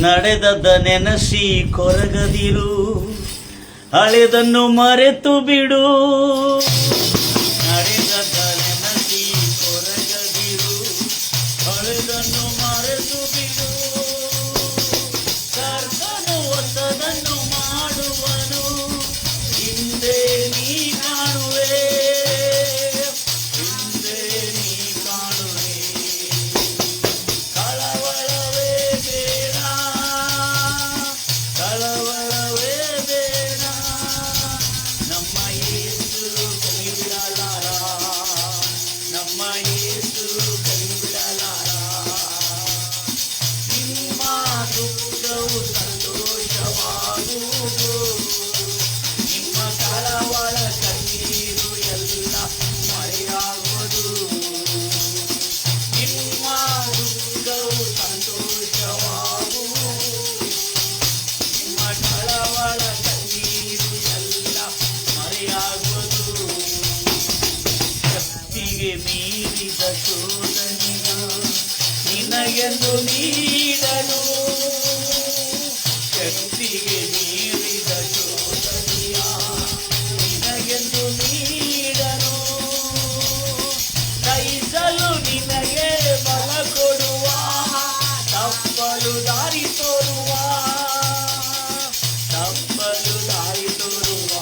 ನಡೆದದ ನೆನಸಿ ಕೊರಗದಿರು, ಹಳೆದನ್ನು ಮರೆತು ಬಿಡು. ನಡೆದದ ನೆನಸಿ ಕೊರಗದಿರು, ಹಳೆದನ್ನು ಮರೆತು ಬಿಡು. ಕರ್ತನು ಹೊಸದನ್ನು ಮಾಡುವನು, ಹಿಂದೆ ನೀ ಕಾಣುವೆ, ಹಿಂದೆ ನೀ ಕಾಣುವೆ. ಕಳವಳವೇ ಬೇಡ, ಕಳವಳವೇ ಬೇಡ, ನಮ್ಮ ಯೇಸು ಕೈ ಬಿಡಲಾರ, ನಮ್ಮ ಯೇಸು ಕೈ ಬಿಡಲಾರ. ನಿಮ್ಮ ದುಃಖವು ಸಂತೋಷವಾಗುವುದು, ನಿಮ್ಮ ಕಳವಳ ಕಣ್ಣೀರು ಎಲ್ಲ ಮರೆಯಾಗುವುದು. ನಿಮ್ಮ ದುಃಖವು ಸಂತೋಷವಾಗುವುದು, ನಿಮ್ಮ ಕಳವಳ ಕಣ್ಣೀರು ಎಲ್ಲ ಮರೆಯಾಗುವುದು. ಶಕ್ತಿಗೆ ಮೀರಿದ ಶೋಧನೆಯ ನಿನಗೆಂದು ನೀಡಲು, ಶಕ್ತಿಗೆ ಮೀರಿದ ಶೋಧನೆಯ ನಿನಗೆಂದು ನೀಡಲು, ಸಹಿಸಲು ನಿನಗೆ ಬಲ ಕೊಡುವ, ತಪ್ಪಲು ದಾರಿ ತೋರುವ, ತಪ್ಪಲು ದಾರಿ ತೋರುವ.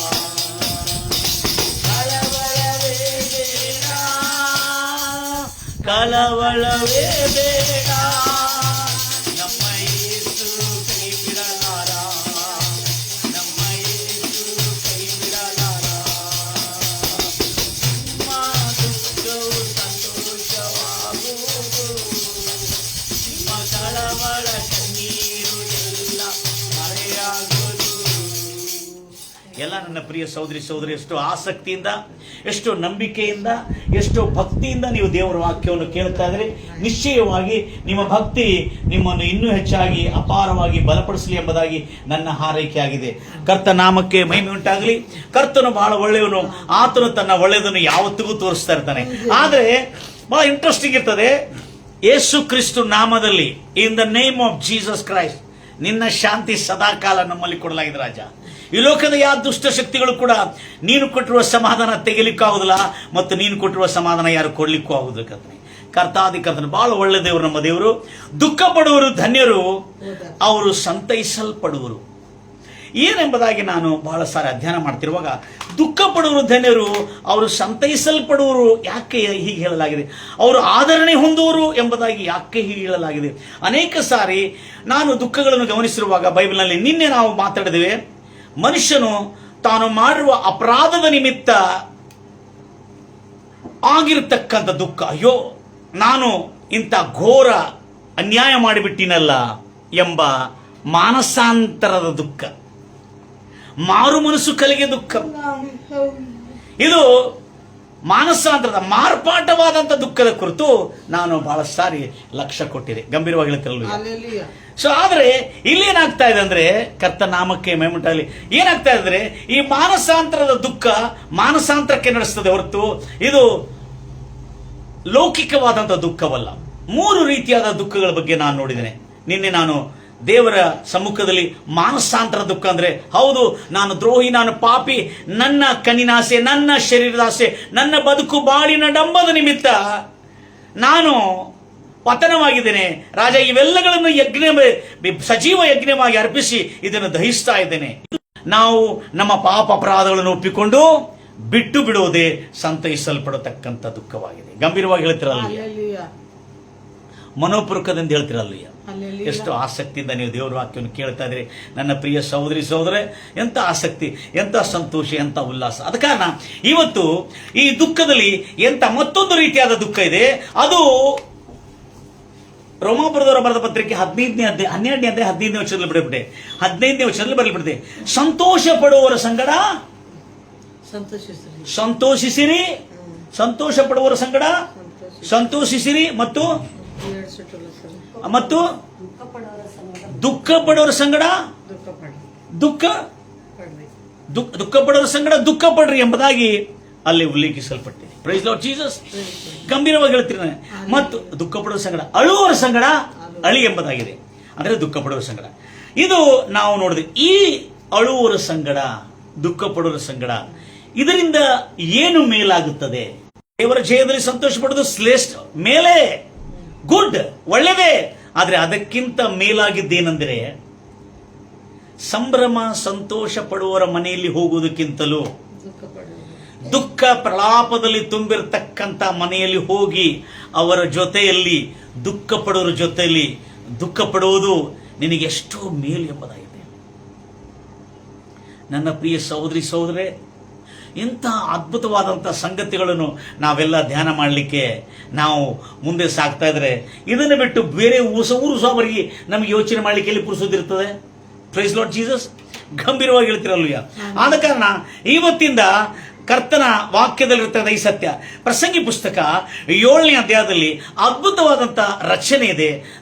ಕಳವಳವೇ ಬೇಡ, ಕಳವಳವೇ ಬೇಡ, ನಮ್ಮ ಯೇಸು ಕೈ ಬಿಡಲಾರ, ನಮ್ಮ ಯೇಸು ಕೈ ಬಿಡಲಾರ. ನಿಮ್ಮ ದುಃಖವು ಸಂತೋಷವಾಗುವುದು, ನಿಮ್ಮ ಕಳವಳ ಕಣ್ಣೀರು ಎಲ್ಲ ಮರೆಯಾಗುವುದು. ಎಲ್ಲ ನನ್ನ ಪ್ರಿಯ ಸಹೋದರಿ ಸಹೋದರಿ, ಎಷ್ಟು ಆಸಕ್ತಿಯಿಂದ, ಎಷ್ಟು ನಂಬಿಕೆಯಿಂದ, ಎಷ್ಟು ಭಕ್ತಿಯಿಂದ ನೀವು ದೇವರ ವಾಕ್ಯವನ್ನು ಕೇಳ್ತಾ ಇದ್ರೆ, ನಿಶ್ಚಯವಾಗಿ ನಿಮ್ಮ ಭಕ್ತಿ ನಿಮ್ಮನ್ನು ಇನ್ನೂ ಹೆಚ್ಚಾಗಿ ಅಪಾರವಾಗಿ ಬಲಪಡಿಸಲಿ ಎಂಬುದಾಗಿ ನನ್ನ ಹಾರೈಕೆ ಆಗಿದೆ. ಕರ್ತ ನಾಮಕ್ಕೆ ಮಹಿಮೆ ಉಂಟಾಗಲಿ. ಕರ್ತನು ಬಹಳ ಒಳ್ಳೆಯವನು, ಆತನು ತನ್ನ ಒಳ್ಳೆಯದನ್ನು ಯಾವತ್ತಿಗೂ ತೋರಿಸ್ತಾ ಇರ್ತಾನೆ. ಆದರೆ ಬಹಳ ಇಂಟ್ರೆಸ್ಟಿಂಗ್ ಇರ್ತದೆ. ಯೇಸು ಕ್ರಿಸ್ತು ನಾಮದಲ್ಲಿ, in the name of Jesus Christ, ನಿನ್ನ ಶಾಂತಿ ಸದಾಕಾಲ ನಮ್ಮಲ್ಲಿ ಕೊಡಲಾಗಿದೆ ರಾಜ. ಈ ಲೋಕದ ಯಾವ ದುಷ್ಟ ಶಕ್ತಿಗಳು ಕೂಡ ನೀನು ಕೊಟ್ಟಿರುವ ಸಮಾಧಾನ ತೆಗಿಲಿಕ್ಕಾಗುದಿಲ್ಲ, ಮತ್ತು ನೀನು ಕೊಟ್ಟಿರುವ ಸಮಾಧಾನ ಯಾರು ಕೊಡ್ಲಿಕ್ಕೂ ಆಗುದಿಲ್ಲ. ಕರ್ತಾದಿ ಕರ್ತನು ಬಹಳ ಒಳ್ಳೆ ದೇವರು ನಮ್ಮ ದೇವರು. ದುಃಖ ಪಡುವರು ಧನ್ಯರು, ಅವರು ಸಂತೈಸಲ್ಪಡುವರು. ಏನೆಂಬುದಾಗಿ ನಾನು ಬಹಳ ಸಾರಿ ಅಧ್ಯಯನ ಮಾಡ್ತಿರುವಾಗ, ದುಃಖ ಪಡುವರು ಧನ್ಯರು, ಅವರು ಸಂತೈಸಲ್ಪಡುವರು ಯಾಕೆ ಹೀಗೆ ಹೇಳಲಾಗಿದೆ, ಅವರು ಆದರಣೆ ಹೊಂದುವರು ಎಂಬುದಾಗಿ ಯಾಕೆ ಹೀಗೆ ಹೇಳಲಾಗಿದೆ. ಅನೇಕ ಸಾರಿ ನಾನು ದುಃಖಗಳನ್ನು ಗಮನಿಸಿರುವಾಗ ಬೈಬಲ್ನಲ್ಲಿ, ನಿನ್ನೆ ನಾವು ಮಾತಾಡಿದ್ದೇವೆ, ಮನುಷ್ಯನು ತಾನು ಮಾಡಿರುವ ಅಪರಾಧದ ನಿಮಿತ್ತ ಆಗಿರತಕ್ಕಂಥ ದುಃಖ, ಅಯ್ಯೋ ನಾನು ಇಂಥ ಘೋರ ಅನ್ಯಾಯ ಮಾಡಿಬಿಟ್ಟಿನಲ್ಲ ಎಂಬ ಮಾನಸಾಂತರದ ದುಃಖ, ಮಾರು ಮನಸ್ಸು ಕಲಿಗೆ ದುಃಖ. ಇದು ಮಾನಸಾಂತರದ ಮಾರ್ಪಾಟವಾದಂಥ ದುಃಖದ ಕುರಿತು ನಾನು ಬಹಳ ಸಾರಿ ಲಕ್ಷ್ಯ ಕೊಟ್ಟಿದೆ, ಗಂಭೀರವಾಗಿ ಹೇಳ್ತಿರಲ್ಲ. ಸೊ ಆದರೆ ಇಲ್ಲೇನಾಗ್ತಾ ಇದೆ ಅಂದ್ರೆ, ಕರ್ತ ನಾಮಕ್ಕೆ ಮಹಿಮೆಯುಂಟಾಗಲಿ, ಏನಾಗ್ತಾ ಇದೆ ಅಂದ್ರೆ, ಈ ಮಾನಸಾಂತರದ ದುಃಖ ಮಾನಸಾಂತರಕ್ಕೆ ನಡೆಸ್ತದೆ ಹೊರತು ಇದು ಲೌಕಿಕವಾದಂಥ ದುಃಖವಲ್ಲ. 3 ರೀತಿಯಾದ ದುಃಖಗಳ ಬಗ್ಗೆ ನಾನು ನೋಡಿದ್ದೇನೆ. ನಿನ್ನೆ ನಾನು ದೇವರ ಸಮ್ಮುಖದಲ್ಲಿ ಮಾನಸಾಂತರ ದುಃಖ ಅಂದ್ರೆ, ಹೌದು ನಾನು ದ್ರೋಹಿ, ನಾನು ಪಾಪಿ, ನನ್ನ ಕಣ್ಣಿನಾಸೆ, ನನ್ನ ಶರೀರದಾಸೆ, ನನ್ನ ಬದುಕು ಬಾಳಿನ ಡಂಬದ ನಿಮಿತ್ತ ನಾನು ಪತನವಾಗಿದ್ದೇನೆ ರಾಜ. ಇವೆಲ್ಲಗಳನ್ನು ಸಜೀವ ಯಜ್ಞವಾಗಿ ಅರ್ಪಿಸಿ ಇದನ್ನು ದಹಿಸ್ತಾ ಇದ್ದೇನೆ. ನಾವು ನಮ್ಮ ಪಾಪ ಅಪರಾಧಗಳನ್ನು ಒಪ್ಪಿಕೊಂಡು ಬಿಟ್ಟು ಬಿಡುವುದೇ ಸಂತೈಸಲ್ಪಡತಕ್ಕಂಥ ದುಃಖವಾಗಿದೆ. ಗಂಭೀರವಾಗಿ ಹೇಳ್ತಿರಲ್ಲ, ಮನೋಪೂರ್ವಕದಿಂದ ಹೇಳ್ತಿರಲ್ಲ. ಎಷ್ಟು ಆಸಕ್ತಿಯಿಂದ ನೀವು ದೇವರ ವಾಕ್ಯವನ್ನು ಕೇಳ್ತಾ ಇದ್ರಿ ನನ್ನ ಪ್ರಿಯ ಸಹೋದರಿ ಸಹೋದರೇ. ಎಂತ ಆಸಕ್ತಿ, ಎಂತ ಸಂತೋಷ, ಎಂತ ಉಲ್ಲಾಸ. ಅದ ಕಾರಣ ಇವತ್ತು ಈ ದುಃಖದಲ್ಲಿ ಎಂತ ಮತ್ತೊಂದು ರೀತಿಯಾದ ದುಃಖ ಇದೆ. ಅದು ರೋಮಾಪುರದವರ ಬರೆದ ಪತ್ರಿಕೆ 12ನೇ ಅಧ್ಯಾಯ 15ನೇ ವಚನದಲ್ಲಿ ಬರೆಯಲ್ಪಟ್ಟಿದೆ. 15ನೇ ವಚನದಲ್ಲಿ ಬರೆಯಲ್ಪಟ್ಟಿದೆ, ಸಂತೋಷ ಪಡುವವರ ಸಂಗಡ ಸಂತೋಷಿಸಿರಿ, ಸಂತೋಷ ಪಡುವವರ ಸಂಗಡ ಸಂತೋಷಿಸಿರಿ, ಮತ್ತು ದುಃಖ ಪಡುವವರ ಸಂಗಡ ದುಃಖ ಪಡುವವರ ಸಂಗಡ ದುಃಖ ಪಡ್ರಿ ಎಂಬುದಾಗಿ ಅಲ್ಲಿ ಉಲ್ಲೇಖಿಸಲ್ಪಟ್ಟಿದೆ. Price Lord Jesus. ಗಂಭೀರವಾಗಿ ಹೇಳ್ತೀನಿ. ಮತ್ತು ದುಃಖ ಪಡುವ ಸಂಗಡ ಅಳುವವರ ಸಂಗಡ ಅಳಿ ಎಂಬುದಾಗಿದೆ. ಅಂದರೆ ದುಃಖ ಪಡುವರ ಸಂಗಡ. ಇದು ನಾವು ನೋಡಿದ್ವಿ. ಈ ಅಳುವರ ಸಂಗಡ, ದುಃಖ ಪಡುವರ ಸಂಗಡ, ಇದರಿಂದ ಏನು ಮೇಲಾಗುತ್ತದೆ? ದೇವರ ಜಯದಲ್ಲಿ ಸಂತೋಷ ಪಡೋದು ಶ್ರೇಷ್ಠ, ಮೇಲೆ ಗುಡ್, ಒಳ್ಳೆಯದೇ. ಆದರೆ ಅದಕ್ಕಿಂತ ಮೇಲಾಗಿದ್ದೇನೆಂದರೆ ಸಂಭ್ರಮ ಸಂತೋಷ ಪಡುವವರ ಮನೆಯಲ್ಲಿ ಹೋಗುವುದಕ್ಕಿಂತಲೂ ದುಃಖ ಪ್ರಲಾಪದಲ್ಲಿ ತುಂಬಿರತಕ್ಕಂಥ ಮನೆಯಲ್ಲಿ ಹೋಗಿ ಅವರ ಜೊತೆಯಲ್ಲಿ ದುಃಖ ಪಡುವರ ಜೊತೆಯಲ್ಲಿ ದುಃಖ ಪಡುವುದು ನಿನಗೆ ಎಷ್ಟೋ ಮೇಲು ಎಂಬುದಾಗಿದೆ. ನನ್ನ ಪ್ರಿಯ ಸಹೋದರಿ ಸಹೋದರೇ, ಇಂಥ ಅದ್ಭುತವಾದಂಥ ಸಂಗತಿಗಳನ್ನು ನಾವೆಲ್ಲ ಧ್ಯಾನ ಮಾಡಲಿಕ್ಕೆ ನಾವು ಮುಂದೆ ಸಾಗ್ತಾ ಇದ್ರೆ, ಇದನ್ನು ಬಿಟ್ಟು ಬೇರೆ ಊರು ಸಾವರಿಗೆ ನಮಗೆ ಯೋಚನೆ ಮಾಡಲಿಕ್ಕೆ ಎಲ್ಲಿ ಪುರುಸೋದಿರ್ತದೆ? Price Lord Jesus. ಗಂಭೀರವಾಗಿ ಹೇಳ್ತಿರಲ್ವಯ್ಯ. ಆದ ಕಾರಣ ಇವತ್ತಿಂದ ಕರ್ತನ ವಾಕ್ಯದಲ್ಲಿರ್ತದೆ ಈ ಸತ್ಯ. ಪ್ರಸಂಗಿ ಪುಸ್ತಕ 7ನೇ ಅಧ್ಯಾಯದಲ್ಲಿ ಅದ್ಭುತವಾದಂಥ ರಚನೆ ಇದೆ.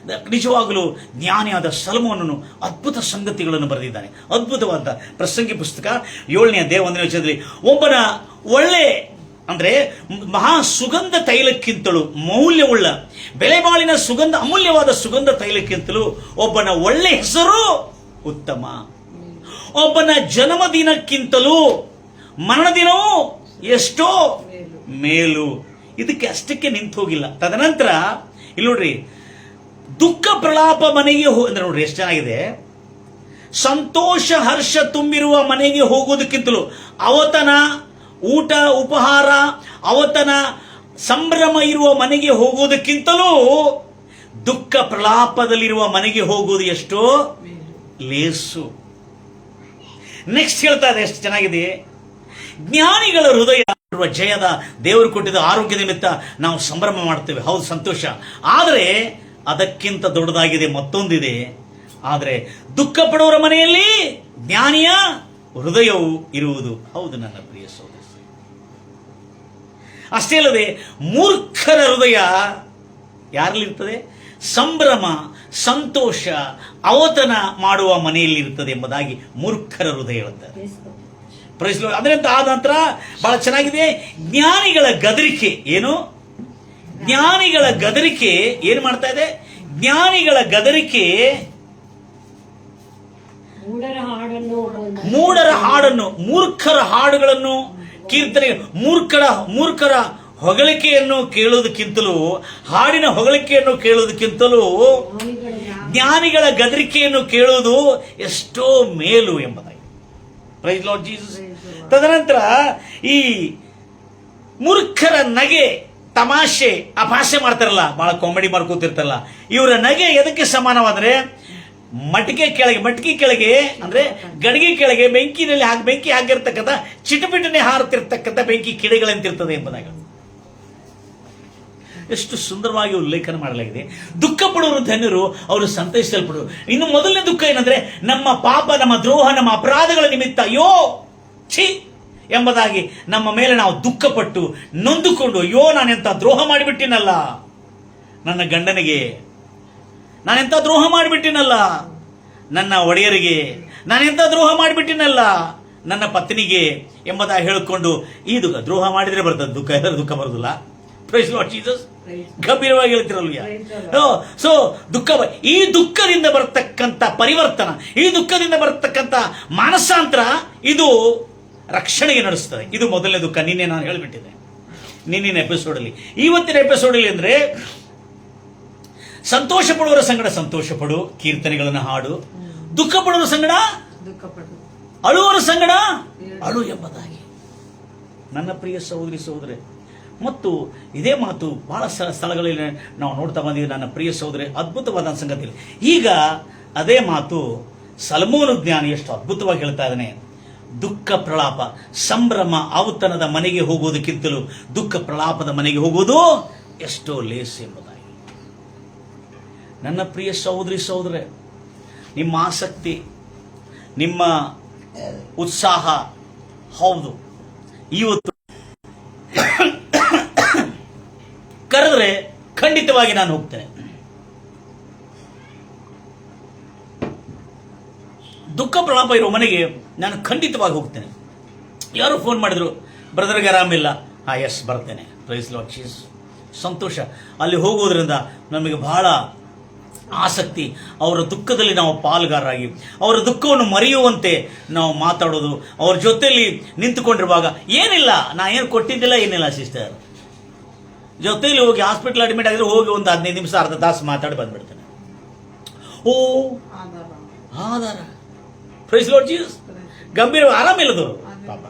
ನಿಜವಾಗಲೂ ಜ್ಞಾನಿಯಾದ ಸೊಲೊಮೋನನು ಅದ್ಭುತ ಸಂಗತಿಗಳನ್ನು ಬರೆದಿದ್ದಾನೆ. ಅದ್ಭುತವಾದ ಪ್ರಸಂಗಿ ಪುಸ್ತಕ 7ನೇ ಅಧ್ಯಾಯ 1ನೇ ವಚನದಲ್ಲಿ, ಒಬ್ಬನ ಒಳ್ಳೆ ಅಂದ್ರೆ ಮಹಾ ಸುಗಂಧ ತೈಲಕ್ಕಿಂತಲೂ ಮೌಲ್ಯವುಳ್ಳ ಬೆಲೆಬಾಳಿನ ಸುಗಂಧ, ಅಮೂಲ್ಯವಾದ ಸುಗಂಧ ತೈಲಕ್ಕಿಂತಲೂ ಒಬ್ಬನ ಒಳ್ಳೆ ಹೆಸರು ಉತ್ತಮ. ಒಬ್ಬನ ಜನ್ಮದಿನಕ್ಕಿಂತಲೂ ಮರಣದಿನವೂ ಎಷ್ಟೋ ಮೇಲು. ಇದಕ್ಕೆ ಅಷ್ಟಕ್ಕೆ ನಿಂತು ಹೋಗಿಲ್ಲ. ತದನಂತರ ಇಲ್ಲಿ ನೋಡ್ರಿ, ದುಃಖ ಪ್ರಲಾಪ ಮನೆಗೆ ಅಂದ್ರೆ ನೋಡ್ರಿ ಎಷ್ಟು ಚೆನ್ನಾಗಿದೆ. ಸಂತೋಷ ಹರ್ಷ ತುಂಬಿರುವ ಮನೆಗೆ ಹೋಗೋದಕ್ಕಿಂತಲೂ, ಅವತನ ಊಟ ಉಪಹಾರ ಅವತನ ಸಂಭ್ರಮ ಇರುವ ಮನೆಗೆ ಹೋಗೋದಕ್ಕಿಂತಲೂ ದುಃಖ ಪ್ರಲಾಪದಲ್ಲಿರುವ ಮನೆಗೆ ಹೋಗುವುದು ಎಷ್ಟೋ ಲೇಸು. ನೆಕ್ಸ್ಟ್ ಹೇಳ್ತಾ ಇದೆ, ಎಷ್ಟು ಚೆನ್ನಾಗಿದೆ. ಜ್ಞಾನಿಗಳ ಹೃದಯ ಜಯದ, ದೇವರು ಕೊಟ್ಟಿದ್ದ ಆರೋಗ್ಯ ನಿಮಿತ್ತ ನಾವು ಸಂಭ್ರಮ ಮಾಡ್ತೇವೆ, ಹೌದು ಸಂತೋಷ. ಆದರೆ ಅದಕ್ಕಿಂತ ದೊಡ್ಡದಾಗಿದೆ ಮತ್ತೊಂದಿದೆ. ಆದರೆ ದುಃಖ ಪಡುವವರ ಮನೆಯಲ್ಲಿ ಜ್ಞಾನಿಯ ಹೃದಯವು ಇರುವುದು. ಹೌದು ನನ್ನ ಪ್ರಿಯ ಸಹೋದರ. ಅಷ್ಟೇ ಅಲ್ಲದೆ ಮೂರ್ಖರ ಹೃದಯ ಯಾರಲ್ಲಿರ್ತದೆ? ಸಂಭ್ರಮ ಸಂತೋಷ ಅವತನ ಮಾಡುವ ಮನೆಯಲ್ಲಿ ಇರ್ತದೆ ಎಂಬುದಾಗಿ ಮೂರ್ಖರ ಹೃದಯ ಹೇಳುತ್ತಾರೆ. ಅದರಿಂದ ಆದ ನಂತರ ಬಹಳ ಚೆನ್ನಾಗಿದೆ. ಜ್ಞಾನಿಗಳ ಗದರಿಕೆ ಏನು? ಜ್ಞಾನಿಗಳ ಗದರಿಕೆ ಏನು ಮಾಡ್ತಾ ಇದೆ? ಜ್ಞಾನಿಗಳ ಗದರಿಕೆ ಮೂಢರ ಹಾಡನ್ನು, ಮೂರ್ಖರ ಹಾಡುಗಳನ್ನು, ಕೀರ್ತನೆ, ಮೂರ್ಖರ ಹೊಗಳಿಕೆಯನ್ನು ಕೇಳುವುದಕ್ಕಿಂತಲೂ, ಹಾಡಿನ ಹೊಗಳಿಕೆಯನ್ನು ಕೇಳುವುದಕ್ಕಿಂತಲೂ ಜ್ಞಾನಿಗಳ ಗದರಿಕೆಯನ್ನು ಕೇಳುವುದು ಎಷ್ಟೋ ಮೇಲು ಎಂಬುದಾಗಿ. Praise Lord Jesus. ತದನಂತರ ಈ ಮೂರ್ಖರ ನಗೆ, ತಮಾಷೆ, ಅಭಾಷೆ ಮಾಡ್ತಾರಲ್ಲ, ಬಹಳ ಕಾಮಿಡಿ ಮಾಡ್ಕೋತಿರ್ತಾರಲ್ಲ, ಇವರ ನಗೆ ಎದಕ್ಕೆ ಸಮಾನವಾದ್ರೆ ಮಟಿಕೆ ಕೆಳಗೆ ಅಂದ್ರೆ ಗಡಿಗೆ ಕೆಳಗೆ ಬೆಂಕಿ ಹಾಕಿರ್ತಕ್ಕಂಥ ಚಿಟಪಿಟನೆ ಹಾರುತ್ತಿರ್ತಕ್ಕಂಥ ಬೆಂಕಿ ಕಿಡಿಗಳಂತಿರ್ತದೆ ಎಂಬುದಾಗಿ ಎಷ್ಟು ಸುಂದರವಾಗಿ ಉಲ್ಲೇಖನ ಮಾಡಲಾಗಿದೆ. ದುಃಖ ಪಡುವರು ಧನ್ಯರು, ಅವರು ಸಂತೈಸಲ್ಪಡುವರು. ಇನ್ನು ಮೊದಲನೇ ದುಃಖ ಏನಂದ್ರೆ, ನಮ್ಮ ಪಾಪ, ನಮ್ಮ ದ್ರೋಹ, ನಮ್ಮ ಅಪರಾಧಗಳ ನಿಮಿತ್ತ ಅಯ್ಯೋ ಛೀ ಎಂಬುದಾಗಿ ನಮ್ಮ ಮೇಲೆ ನಾವು ದುಃಖಪಟ್ಟು ನೊಂದುಕೊಂಡು, ಅಯ್ಯೋ ನಾನೆಂತ ದ್ರೋಹ ಮಾಡಿಬಿಟ್ಟಿನಲ್ಲ ನನ್ನ ಗಂಡನಿಗೆ, ನಾನೆಂತ ದ್ರೋಹ ಮಾಡಿಬಿಟ್ಟಿನಲ್ಲ ನನ್ನ ಒಡೆಯರಿಗೆ, ನಾನೆಂತ ದ್ರೋಹ ಮಾಡಿಬಿಟ್ಟಿನಲ್ಲ ನನ್ನ ಪತ್ನಿಗೆ ಎಂಬುದಾಗಿ ಹೇಳಿಕೊಂಡು ಈ ದ್ರೋಹ ಮಾಡಿದ್ರೆ ಬರ್ತದೆ ದುಃಖ, ಎಲ್ಲರೂ ದುಃಖ ಬರೋದಿಲ್ಲ. Praise Lord Jesus. ಗಂಭೀರವಾಗಿ ಹೇಳ್ತಿರಲ್ವ? ಸೊ ದುಃಖ, ಈ ದುಃಖದಿಂದ ಬರತಕ್ಕಂಥ ಪರಿವರ್ತನ, ಈ ದುಃಖದಿಂದ ಬರತಕ್ಕಂಥ ಮಾನಸಾಂತರ, ಇದು ರಕ್ಷಣೆಗೆ ನಡೆಸ್ತದೆ. ಇದು ಮೊದಲನೇ ದುಃಖ. ನಿನ್ನೆ ನಾನು ಹೇಳಿಬಿಟ್ಟಿದ್ದೆ, ನಿನ್ನಿನ ಎಪಿಸೋಡಲ್ಲಿ. ಇವತ್ತಿನ ಎಪಿಸೋಡಲ್ಲಿ ಅಂದ್ರೆ ಸಂತೋಷ ಪಡುವವರ ಸಂಗಡ ಸಂತೋಷ ಪಡು, ಕೀರ್ತನೆಗಳನ್ನು ಹಾಡು. ದುಃಖ ಪಡುವವರ ಸಂಗಡ ಅಳುವವರ ಸಂಗಡ ಅಳು ಎಂಬುದಾಗಿ. ನನ್ನ ಪ್ರಿಯ ಸಹೋದರಿ ಸಹೋದರೇ, ಮತ್ತು ಇದೇ ಮಾತು ಬಹಳ ಸ್ಥಳಗಳಲ್ಲಿ ನಾವು ನೋಡ್ತಾ ಬಂದಿದ್ದೀವಿ. ನನ್ನ ಪ್ರಿಯ ಸಹೋದರಿ, ಅದ್ಭುತವಾದ ಸಂಗತಿ. ಈಗ ಅದೇ ಮಾತು ಸೊಲೊಮೋನ ಜ್ಞಾನಿ ಎಷ್ಟು ಅದ್ಭುತವಾಗಿ ಹೇಳ್ತಾ ಇದ್ದಾನೆ. ದುಃಖ ಪ್ರಲಾಪ, ಸಂಭ್ರಮ ಔತಣದ ಮನೆಗೆ ಹೋಗುವುದಕ್ಕಿಂತಲೂ ದುಃಖ ಪ್ರಲಾಪದ ಮನೆಗೆ ಹೋಗುವುದು ಎಷ್ಟೋ ಲೇಸು ಎಂಬುದಾಗಿ. ನನ್ನ ಪ್ರಿಯ ಸಹೋದರಿ ಸಹೋದರೇ, ನಿಮ್ಮ ಆಸಕ್ತಿ, ನಿಮ್ಮ ಉತ್ಸಾಹ, ಹೌದು ಇವತ್ತು ಕರೆದ್ರೆ ಖಂಡಿತವಾಗಿ ನಾನು ಹೋಗ್ತೇನೆ. ದುಃಖ ಪ್ರಲಾಪ ಇರೋ ಮನೆಗೆ ನಾನು ಖಂಡಿತವಾಗಿ ಹೋಗ್ತೇನೆ. ಯಾರು ಫೋನ್ ಮಾಡಿದ್ರು, ಬ್ರದರ್ಗೆ ಆರಾಮಿಲ್ಲ, ಎಸ್ ಬರ್ತೇನೆ. Praise Lord Jesus. ಸಂತೋಷ. ಅಲ್ಲಿ ಹೋಗೋದ್ರಿಂದ ನಮಗೆ ಬಹಳ ಆಸಕ್ತಿ. ಅವರ ದುಃಖದಲ್ಲಿ ನಾವು ಪಾಲುಗಾರರಾಗಿ ಅವರ ದುಃಖವನ್ನು ಮರೆಯುವಂತೆ ನಾವು ಮಾತಾಡೋದು, ಅವ್ರ ಜೊತೆಯಲ್ಲಿ ನಿಂತುಕೊಂಡಿರುವಾಗ ಏನಿಲ್ಲ, ನಾ ಏನು ಕೊಟ್ಟಿದ್ದಿಲ್ಲ ಏನಿಲ್ಲ ಸಿಸ್ಟರ್, ಜೊತೆಯಲ್ಲಿ ಹೋಗಿ ಹಾಸ್ಪಿಟಲ್ ಅಡ್ಮಿಟ್ ಆಗಿದ್ರೆ ಹೋಗಿ ಒಂದು 15 ನಿಮಿಷ ಅರ್ಧ ತಾಸು ಮಾತಾಡಿ ಬಂದ್ಬಿಡ್ತಾನೆ. ಓ ಆಧಾರ, ಪ್ರೈಸ್ ಲಾರ್ಡ್ ಜೀಸಸ್. ಗಂಭೀರ ಆರಾಮಿಲ್ಲದವರು ಪಾಪ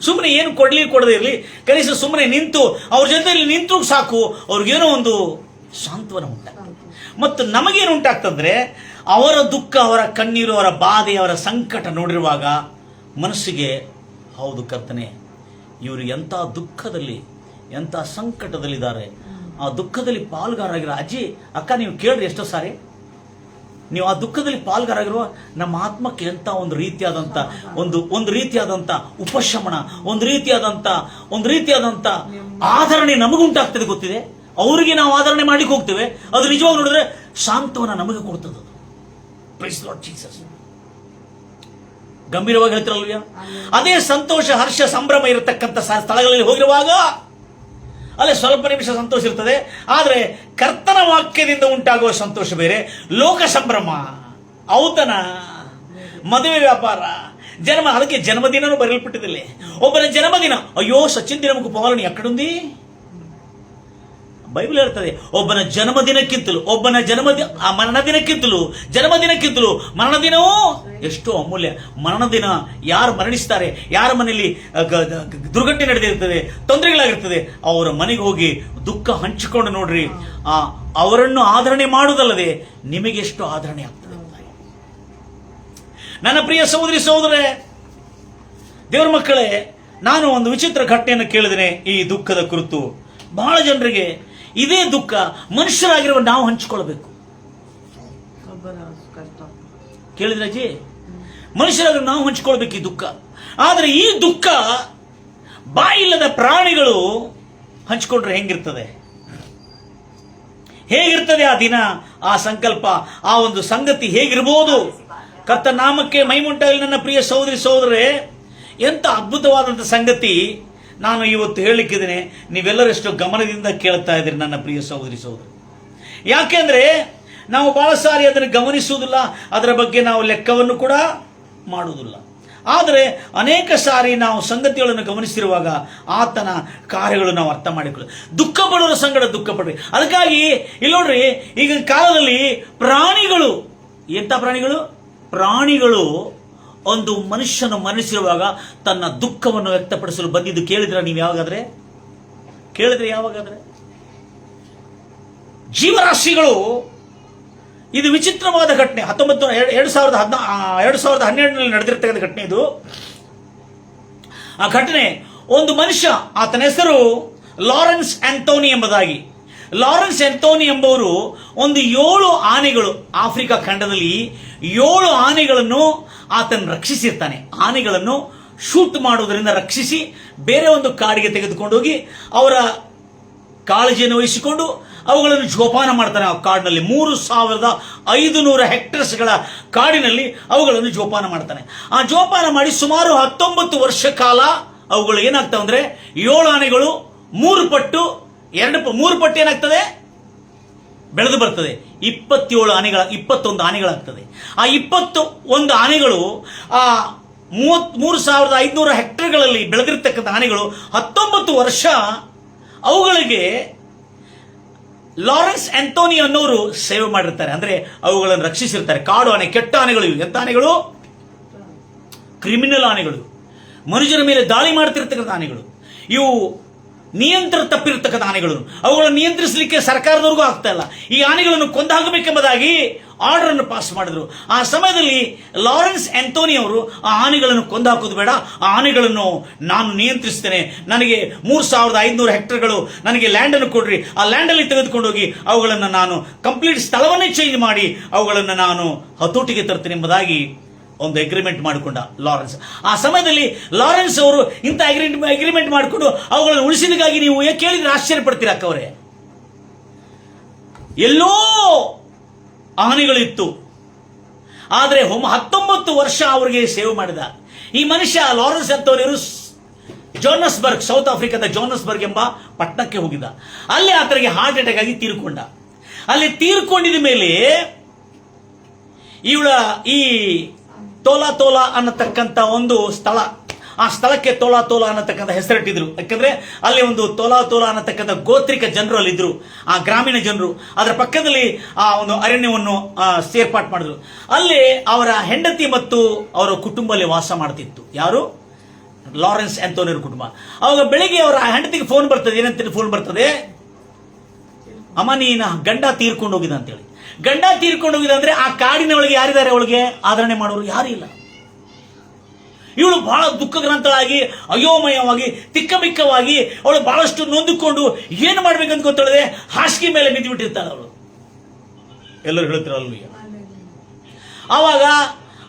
ಸುಮ್ಮನೆ ಏನು ಕೊಡದೇ ಇರಲಿ, ಕನಿಷ್ಠ ಸುಮ್ಮನೆ ನಿಂತು ಅವ್ರ ಜೊತೆಯಲ್ಲಿ ನಿಂತು ಸಾಕು, ಅವ್ರಿಗೇನೋ ಒಂದು ಸಾಂತ್ವನ ಉಂಟಾಗ್ತದೆ. ಮತ್ತು ನಮಗೇನು ಉಂಟಾಗ್ತಂದ್ರೆ ಅವರ ದುಃಖ, ಅವರ ಕಣ್ಣೀರು, ಅವರ ಬಾಧೆ, ಅವರ ಸಂಕಟ ನೋಡಿರುವಾಗ ಮನಸ್ಸಿಗೆ ಹೌದು ಕರ್ತನೆ, ಇವರು ಎಂಥ ದುಃಖದಲ್ಲಿ ಎಂಥ ಸಂಕಟದಲ್ಲಿದ್ದಾರೆ, ಆ ದುಃಖದಲ್ಲಿ ಪಾಲ್ಗಾರಾಗಿರೋ ಅಜ್ಜಿ ಅಕ್ಕ ನೀವು ಕೇಳ್ರಿ ಎಷ್ಟೋ ಸಾರಿ, ನೀವು ಆ ದುಃಖದಲ್ಲಿ ಪಾಲ್ಗಾರಾಗಿರುವ ನಮ್ಮ ಆತ್ಮಕ್ಕೆ ಎಂಥ ಒಂದು ರೀತಿಯಾದಂಥ ಉಪಶಮನ, ಒಂದು ರೀತಿಯಾದಂಥ ಆಧರಣೆ ನಮಗುಂಟಾಗ್ತದೆ ಗೊತ್ತಿದೆ. ಅವರಿಗೆ ನಾವು ಆಧರಣೆ ಮಾಡ್ಲಿಕ್ಕೆ ಹೋಗ್ತೇವೆ, ಅದು ನಿಜವಾಗಿ ನೋಡಿದ್ರೆ ಸಾಂತ್ವನ ನಮಗೆ ಕೊಡ್ತದೆ. Praise Lord Jesus. ಗಂಭೀರವಾಗಿ ಹೇಳ್ತಿರಲ್ವ್ಯಾ? ಅದೇ ಸಂತೋಷ, ಹರ್ಷ, ಸಂಭ್ರಮ ಇರತಕ್ಕಂಥ ಸ್ಥಳಗಳಲ್ಲಿ ಹೋಗಿರುವಾಗ ಅಲ್ಲೇ ಸ್ವಲ್ಪ ನಿಮಿಷ ಸಂತೋಷ ಇರ್ತದೆ, ಆದರೆ ಕರ್ತನ ವಾಕ್ಯದಿಂದ ಉಂಟಾಗುವ ಸಂತೋಷ ಬೇರೆ. ಲೋಕ ಸಂಭ್ರಮ, ಔತಣ, ಮದುವೆ ವ್ಯಾಪಾರ, ಅದಕ್ಕೆ ಜನ್ಮದಿನನೂ ಬರೆಯಲ್ಪಟ್ಟಿದ್ದಿಲ್ಲ. ಒಬ್ಬನ ಜನ್ಮದಿನ, ಅಯ್ಯೋ ಸಚಿನ್ ದಿನಮುಖ ಪವಾಲನಿ ಎಕ್ಕಡುಂದಿ ಬೈಬಲ್ ಹೇಳ್ತದೆ, ಒಬ್ಬನ ಜನ್ಮದಿನಕ್ಕಿಂತಲೂ ಜನ್ಮದಿನಕ್ಕಿಂತಲೂ ಮರಣದಿನವೂ ಎಷ್ಟೋ ಅಮೂಲ್ಯ. ಮರಣದಿನ ಯಾರು ಮರಣಿಸ್ತಾರೆ, ಯಾರ ಮನೆಯಲ್ಲಿ ದುರ್ಘಟನೆ ನಡೆದಿರ್ತದೆ, ತೊಂದರೆಗಳಾಗಿರ್ತದೆ, ಅವರ ಮನೆಗೆ ಹೋಗಿ ದುಃಖ ಹಂಚಿಕೊಂಡು ನೋಡ್ರಿ. ಅವರನ್ನು ಆಧರಣೆ ಮಾಡುವುದಲ್ಲದೆ ನಿಮಗೆ ಎಷ್ಟು ಆಧರಣೆ ಆಗ್ತದೆ. ನನ್ನ ಪ್ರಿಯ ಸಹೋದರಿ ಸಹೋದರೇ, ದೇವರ ಮಕ್ಕಳೇ, ನಾನು ಒಂದು ವಿಚಿತ್ರ ಘಟನೆಯನ್ನು ಕೇಳಿದ್ದೇನೆ ಈ ದುಃಖದ ಕುರಿತು. ಬಹಳ ಜನರಿಗೆ ಇದೇ ದುಃಖ ಮನುಷ್ಯರಾಗಿರುವ ನಾವು ಹಂಚಿಕೊಳ್ಬೇಕು. ಕೇಳಿದ್ರೆ ಅಜ್ಜಿ, ಮನುಷ್ಯರಾಗಿರುವ ನಾವು ಹಂಚಿಕೊಳ್ಬೇಕು ಈ ದುಃಖ. ಆದರೆ ಈ ದುಃಖ ಬಾಯಿಲ್ಲದ ಪ್ರಾಣಿಗಳು ಹಂಚಿಕೊಂಡ್ರೆ ಹೆಂಗಿರ್ತದೆ ಆ ದಿನ, ಆ ಸಂಕಲ್ಪ, ಆ ಒಂದು ಸಂಗತಿ ಹೇಗಿರ್ಬೋದು? ಕರ್ತ ನಾಮಕ್ಕೆ ಮಹಿಮುಂಟಾಗಲಿ. ನನ್ನ ಪ್ರಿಯ ಸಹೋದರಿ ಸಹೋದರೇ, ಎಂತ ಅದ್ಭುತವಾದಂಥ ಸಂಗತಿ ನಾನು ಇವತ್ತು ಹೇಳಲಿಕ್ಕಿದ್ದೇನೆ. ನೀವೆಲ್ಲರೆಷ್ಟು ಗಮನದಿಂದ ಕೇಳ್ತಾ ಇದ್ದೀರಿ ನನ್ನ ಪ್ರಿಯ ಸಹೋದರಿ ಸಹೋದರಿ. ಯಾಕೆಂದ್ರೆ ನಾವು ಬಹಳ ಸಾರಿ ಅದನ್ನು ಗಮನಿಸುವುದಿಲ್ಲ, ಅದರ ಬಗ್ಗೆ ನಾವು ಲೆಕ್ಕವನ್ನು ಕೂಡ ಮಾಡುವುದಿಲ್ಲ. ಆದರೆ ಅನೇಕ ಸಾರಿ ನಾವು ಸಂಗತಿಗಳನ್ನು ಗಮನಿಸಿರುವಾಗ ಆತನ ಕಾರ್ಯಗಳು ನಾವು ಅರ್ಥ ಮಾಡಿಕೊಳ್ಳಿ. ದುಃಖ ಪಡುವ ಸಂಗಡ ದುಃಖ ಪಡ್ರಿ. ಅದಕ್ಕಾಗಿ ಇಲ್ಲಿ ನೋಡ್ರಿ, ಈಗ ಕಾಲದಲ್ಲಿ ಪ್ರಾಣಿಗಳು, ಎಂಥ ಪ್ರಾಣಿಗಳು ಒಂದು ಮನುಷ್ಯನು ಮರಣಿಸಿರುವಾಗ ತನ್ನ ದುಃಖವನ್ನು ವ್ಯಕ್ತಪಡಿಸಲು ಬಂದಿದ್ದು ಕೇಳಿದ್ರೆ ನೀವು ಯಾವಾಗಾದ್ರೆ ಜೀವರಾಶಿಗಳು. ಇದು ವಿಚಿತ್ರವಾದ ಘಟನೆ. 2012ರಲ್ಲಿ ನಡೆದಿರ್ತಕ್ಕಂಥ ಘಟನೆ ಇದು. ಆ ಘಟನೆ, ಒಂದು ಮನುಷ್ಯ, ಆತನ ಹೆಸರು ಲಾರೆನ್ಸ್ ಆಂಟೋನಿ ಎಂಬುದಾಗಿ. ಲಾರೆನ್ಸ್ ಆಂಟೋನಿ ಎಂಬವರು ಒಂದು 7 ಆನೆಗಳು, ಆಫ್ರಿಕಾ ಖಂಡದಲ್ಲಿ 7 ಆನೆಗಳನ್ನು ಆತನ ರಕ್ಷಿಸಿರ್ತಾನೆ. ಆನೆಗಳನ್ನು ಶೂಟ್ ಮಾಡುವುದರಿಂದ ರಕ್ಷಿಸಿ ಬೇರೆ ಒಂದು ಕಾಡಿಗೆ ತೆಗೆದುಕೊಂಡು ಹೋಗಿ ಅವರ ಕಾಳಜಿಯನ್ನು ವಹಿಸಿಕೊಂಡು ಅವುಗಳನ್ನು ಜೋಪಾನ ಮಾಡ್ತಾನೆ. ಆ ಕಾಡಿನಲ್ಲಿ 3500 ಹೆಕ್ಟೇರ್ಸ್ಗಳ ಕಾಡಿನಲ್ಲಿ ಅವುಗಳನ್ನು ಜೋಪಾನ ಮಾಡ್ತಾನೆ. ಆ ಜೋಪಾನ ಮಾಡಿ ಸುಮಾರು 19 ವರ್ಷ ಕಾಲ ಅವುಗಳು ಏನಾಗ್ತವೆ ಅಂದ್ರೆ, 7 ಆನೆಗಳು 3 ಪಟ್ಟು ಏನಾಗ್ತದೆ, ಬೆಳೆದು ಬರ್ತದೆ. 21 ಆನೆಗಳಾಗ್ತದೆ. ಆ 21 ಆನೆಗಳು ಆ 33,500 ಹೆಕ್ಟೇರ್ಗಳಲ್ಲಿ ಬೆಳೆದಿರ್ತಕ್ಕಂಥ ಆನೆಗಳು 19 ವರ್ಷ ಅವುಗಳಿಗೆ ಲಾರೆನ್ಸ್ ಆಂಟೋನಿ ಅನ್ನೋರು ಸೇವೆ ಮಾಡಿರ್ತಾರೆ. ಅಂದ್ರೆ ಅವುಗಳನ್ನು ರಕ್ಷಿಸಿರ್ತಾರೆ. ಕಾಡು ಆನೆ, ಕೆಟ್ಟ ಆನೆಗಳು. ಎಂತ ಆನೆಗಳು? ಕ್ರಿಮಿನಲ್ ಆನೆಗಳು, ಮನುಷ್ಯರ ಮೇಲೆ ದಾಳಿ ಮಾಡ್ತಿರ್ತಕ್ಕಂಥ ಆನೆಗಳು. ಇವು ನಿಯಂತ್ರಣ ತಪ್ಪಿರತಕ್ಕಂಥ ಆನೆಗಳು. ಅವುಗಳನ್ನು ನಿಯಂತ್ರಿಸಲಿಕ್ಕೆ ಸರ್ಕಾರದವರೆಗೂ ಆಗ್ತಾ ಇಲ್ಲ. ಈ ಆನೆಗಳನ್ನು ಕೊಂದಾಗಬೇಕೆಂಬುದಾಗಿ ಆರ್ಡರ್ ಅನ್ನು ಪಾಸ್ ಮಾಡಿದ್ರು. ಆ ಸಮಯದಲ್ಲಿ ಲಾರೆನ್ಸ್ ಆಂಟೋನಿ ಅವರು ಆ ಆನೆಗಳನ್ನು ಕೊಂದಾಕೋದು ಬೇಡ, ಆ ಆನೆಗಳನ್ನು ನಾನು ನಿಯಂತ್ರಿಸ್ತೇನೆ, ನನಗೆ 3500 ಹೆಕ್ಟೇರ್ಗಳು ನನಗೆ ಲ್ಯಾಂಡ್ ಅನ್ನು ಕೊಡ್ರಿ, ಆ ಲ್ಯಾಂಡ್ ಅಲ್ಲಿ ತೆಗೆದುಕೊಂಡು ಹೋಗಿ ಅವುಗಳನ್ನು ನಾನು ಕಂಪ್ಲೀಟ್ ಸ್ಥಳವನ್ನೇ ಚೇಂಜ್ ಮಾಡಿ ಅವುಗಳನ್ನು ನಾನು ಹತೋಟಿಗೆ ತರ್ತೇನೆ ಎಂಬುದಾಗಿ ಒಂದು ಅಗ್ರಿಮೆಂಟ್ ಮಾಡಿಕೊಂಡ ಲಾರೆನ್ಸ್. ಆ ಸಮಯದಲ್ಲಿ ಲಾರೆನ್ಸ್ ಅವರು ಇಂಥ ಅಗ್ರಿಮೆಂಟ್ ಮಾಡಿಕೊಂಡು ಅವುಗಳನ್ನು ಉಳಿಸಿದಕ್ಕಾಗಿ ನೀವು ಕೇಳಿದ್ರೆ ಆಶ್ಚರ್ಯ ಪಡ್ತೀರಾ ಅಕ್ಕವರೇ. ಎಲ್ಲೋ ಆನೆಗಳಿತ್ತು, ಆದರೆ 19 ವರ್ಷ ಅವರಿಗೆ ಸೇವೆ ಮಾಡಿದ ಈ ಮನುಷ್ಯ ಲಾರೆನ್ಸ್ ಅಂತವರು ಜೋನಸ್ಬರ್ಗ್, ಸೌತ್ ಆಫ್ರಿಕಾದ ಜೋನಸ್ಬರ್ಗ್ ಎಂಬ ಪಟ್ಟಣಕ್ಕೆ ಹೋಗಿದ್ದ. ಅಲ್ಲಿ ಆತನಿಗೆ ಹಾರ್ಟ್ ಅಟ್ಯಾಕ್ ಆಗಿ ತೀರ್ಕೊಂಡ. ಅಲ್ಲಿ ತೀರ್ಕೊಂಡಿದ ಮೇಲೆ ಇವಳ ಈ ತೋಲಾ ಅನ್ನತಕ್ಕಂಥ ಒಂದು ಸ್ಥಳ, ಆ ಸ್ಥಳಕ್ಕೆ ತೋಲಾ ಅನ್ನತಕ್ಕಂಥ ಹೆಸರಿಟ್ಟಿದ್ರು. ಯಾಕಂದ್ರೆ ಅಲ್ಲಿ ಒಂದು ತೋಲಾ ಅನ್ನತಕ್ಕಂಥ ಗೋತ್ರಿಕ ಜನರು ಅಲ್ಲಿದ್ರು, ಆ ಗ್ರಾಮೀಣ ಜನರು. ಅದರ ಪಕ್ಕದಲ್ಲಿ ಆ ಒಂದು ಅರಣ್ಯವನ್ನು ಸೇರ್ಪಾಟ್ ಮಾಡಿದ್ರು. ಅಲ್ಲಿ ಅವರ ಹೆಂಡತಿ ಮತ್ತು ಅವರ ಕುಟುಂಬ ಅಲ್ಲಿ ವಾಸ ಮಾಡ್ತಿತ್ತು. ಯಾರು? ಲಾರೆನ್ಸ್ ಆಂಥೋನಿಯವರ ಕುಟುಂಬ. ಅವಾಗ ಬೆಳಿಗ್ಗೆ ಅವರ ಹೆಂಡತಿಗೆ ಫೋನ್ ಬರ್ತದೆ. ಏನಂತ ಫೋನ್ ಬರ್ತದೆ? ಅಮ್ಮ, ನೀನ ಗಂಡ ತೀರ್ಕೊಂಡು ಹೋಗಿದ ಅಂತೇಳಿ. ಗಂಡ ತೀರ್ಕೊಂಡು ಹೋಗಿದ ಅಂದ್ರೆ ಆ ಕಾಡಿನ ಒಳಗೆ ಯಾರಿದ್ದಾರೆ? ಅವಳಿಗೆ ಆದರಣೆ ಮಾಡೋರು ಯಾರು ಇಲ್ಲ. ಇವಳು ಬಹಳ ದುಃಖಗ್ರಂಥಳಾಗಿ, ಅಯೋಮಯವಾಗಿ, ತಿಕ್ಕಮಿಕ್ಕವಾಗಿ, ಅವಳು ಬಹಳಷ್ಟು ನೊಂದುಕೊಂಡು ಏನು ಮಾಡ್ಬೇಕಂತ ಗೊತ್ತೊಳದೆ ಹಾಸಿಗೆ ಮೇಲೆ ಬಿದ್ದು ಬಿಟ್ಟಿರ್ತಾಳೆ ಅವಳು. ಎಲ್ಲರೂ ಹೇಳ್ತಾರಲ್ವ. ಆವಾಗ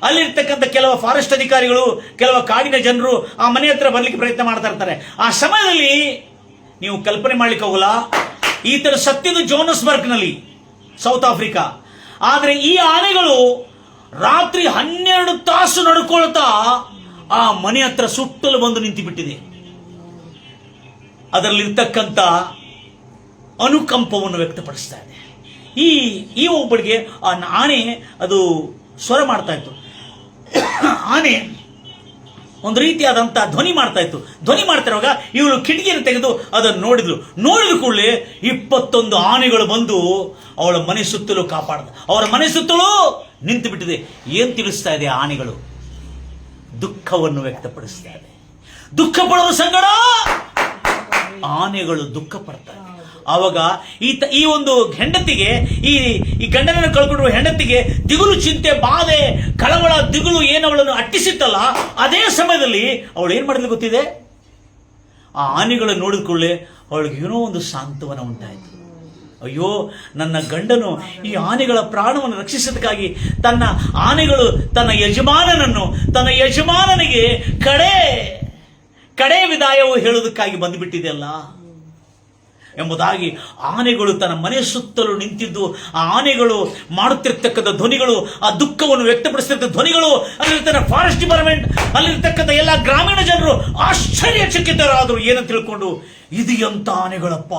ಅಲ್ಲಿರ್ತಕ್ಕಂಥ ಕೆಲವು ಫಾರೆಸ್ಟ್ ಅಧಿಕಾರಿಗಳು, ಕೆಲವು ಕಾಡಿನ ಜನರು ಆ ಮನೆ ಹತ್ರ ಬರ್ಲಿಕ್ಕೆ ಪ್ರಯತ್ನ ಮಾಡ್ತಾ ಇರ್ತಾರೆ. ಆ ಸಮಯದಲ್ಲಿ ನೀವು ಕಲ್ಪನೆ ಮಾಡ್ಲಿಕ್ಕೆ ಹೋಗಲ್ಲ, ಈ ತರ ಸತ್ಯದ ಜೋನಸ್ಬರ್ಗ್ನಲ್ಲಿ, ಸೌತ್ ಆಫ್ರಿಕಾ. ಆದ್ರೆ ಈ ಆನೆಗಳು ರಾತ್ರಿ 12 ತಾಸು ನಡ್ಕೊಳ್ತಾ ಆ ಮನೆ ಹತ್ರ ಸುತ್ತಲೂ ಬಂದು ನಿಂತು ಬಿಟ್ಟಿದೆ. ಅದರಲ್ಲಿರ್ತಕ್ಕಂಥ ಅನುಕಂಪವನ್ನು ವ್ಯಕ್ತಪಡಿಸ್ತಾ ಇದೆ. ಈ ಒಬ್ಬಳಿಗೆ ಆ ಆನೆ ಅದು ಸ್ವರ ಮಾಡ್ತಾ ಇತ್ತು. ಆನೆ ಒಂದು ರೀತಿಯಾದಂತ ಧ್ವನಿ ಮಾಡ್ತಾ ಇತ್ತು. ಧ್ವನಿ ಮಾಡ್ತಿರುವಾಗ ಇವಳು ಕಿಟಕಿಯನ್ನು ತೆಗೆದು ಅದನ್ನು ನೋಡಿದ ಕೂಡಲೇ 21 ಆನೆಗಳು ಬಂದು ಅವಳ ಮನೆ ಸುತ್ತಲೂ ಅವರ ಮನೆ ಸುತ್ತಲೂ ನಿಂತು ಬಿಟ್ಟಿದೆ. ಏನ್ ತಿಳಿಸ್ತಾ ಇದೆ? ಆನೆಗಳು ದುಃಖವನ್ನು ವ್ಯಕ್ತಪಡಿಸ್ತಾ ಇದೆ. ದುಃಖ ಪಡೋರ ಸಂಗಡ ಆನೆಗಳು ದುಃಖ ಪಡ್ತಾರೆ. ಆವಾಗ ಈ ಒಂದು ಹೆಂಡತಿಗೆ, ಈ ಗಂಡನನ್ನು ಕಳ್ಕೊಂಡಿರುವ ಹೆಂಡತಿಗೆ ದಿಗುಲು, ಚಿಂತೆ, ಬಾಧೆ, ಕಳವಳ, ದಿಗುಲು ಏನವಳನ್ನು ಅಟ್ಟಿಸಿತ್ತಲ್ಲ, ಅದೇ ಸಮಯದಲ್ಲಿ ಅವಳು ಏನ್ ಮಾಡಿದ್ಲು ಗೊತ್ತಿದೆ? ಆ ಆನೆಗಳನ್ನು ನೋಡಿದ ಕೂಡಲೇ ಅವಳಿಗೆ ಏನೋ ಒಂದು ಸಾಂತ್ವನ ಉಂಟಾಯಿತು. ಅಯ್ಯೋ, ನನ್ನ ಗಂಡನು ಈ ಆನೆಗಳ ಪ್ರಾಣವನ್ನು ರಕ್ಷಿಸೋದಕ್ಕಾಗಿ ತನ್ನ ಯಜಮಾನನಿಗೆ ಕಡೆ ವಿದಾಯವು ಹೇಳೋದಕ್ಕಾಗಿ ಬಂದುಬಿಟ್ಟಿದೆಯಲ್ಲ ಎಂಬುದಾಗಿ ಆನೆಗಳು ತನ್ನ ಮನೆ ಸುತ್ತಲೂ ನಿಂತಿದ್ದು, ಆ ಆನೆಗಳು ಮಾಡುತ್ತಿರ್ತಕ್ಕಂಥ ಧ್ವನಿಗಳು, ಆ ದುಃಖವನ್ನು ವ್ಯಕ್ತಪಡಿಸ್ತಿರ್ತಕ್ಕಂಥ ಧ್ವನಿಗಳು, ಅಲ್ಲಿರ್ತಕ್ಕಂಥ ಫಾರೆಸ್ಟ್ ಡಿಪಾರ್ಟ್ಮೆಂಟ್, ಅಲ್ಲಿರ್ತಕ್ಕಂಥ ಎಲ್ಲ ಗ್ರಾಮೀಣ ಜನರು ಆಶ್ಚರ್ಯಚಕಿತರಾದರು. ಏನಂತ ತಿಳ್ಕೊಂಡು, ಇದು ಎಂತ ಆನೆಗಳಪ್ಪ.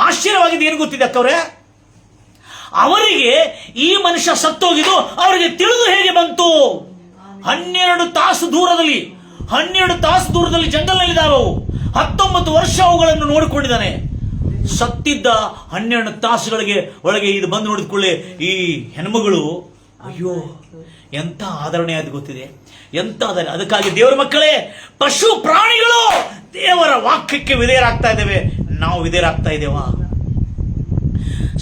ಆಶ್ಚರ್ಯವಾಗಿದ್ದು ಏನು ಗೊತ್ತಿದೆ ಅಕ್ಕವ್ರೆ? ಅವರಿಗೆ ಈ ಮನುಷ್ಯ ಸತ್ತೋಗಿದ್ದು ಅವರಿಗೆ ತಿಳಿದು ಹೇಗೆ ಬಂತು? 12 ತಾಸು ದೂರದಲ್ಲಿ ಜಂಗಲ್ನಲ್ಲಿದ್ದಾವೆ. 19 ವರ್ಷ ಅವುಗಳನ್ನು ನೋಡಿಕೊಂಡಿದ್ದಾನೆ. ಸತ್ತಿದ್ದ 12 ತಾಸುಗಳಿಗೆ ಒಳಗೆ ಇದು ಬಂದು ನೋಡಿದ ಕೂಡಲೇ ಈ ಹೆಣ್ಮಗಳು, ಅಯ್ಯೋ ಎಂತ ಆದರಣೆ ಅದು ಗೊತ್ತಿದೆ, ಎಂತ ಆದರಣೆ. ಅದಕ್ಕಾಗಿ ದೇವರ ಮಕ್ಕಳೇ, ಪಶು ಪ್ರಾಣಿಗಳು ದೇವರ ವಾಕ್ಯಕ್ಕೆ ವಿಧೇಯರಾಗ್ತಾ ಇದ್ದೇವೆ. ನಾವು ವಿಧೇಯರಾಗ್ತಾ ಇದ್ದೇವಾ?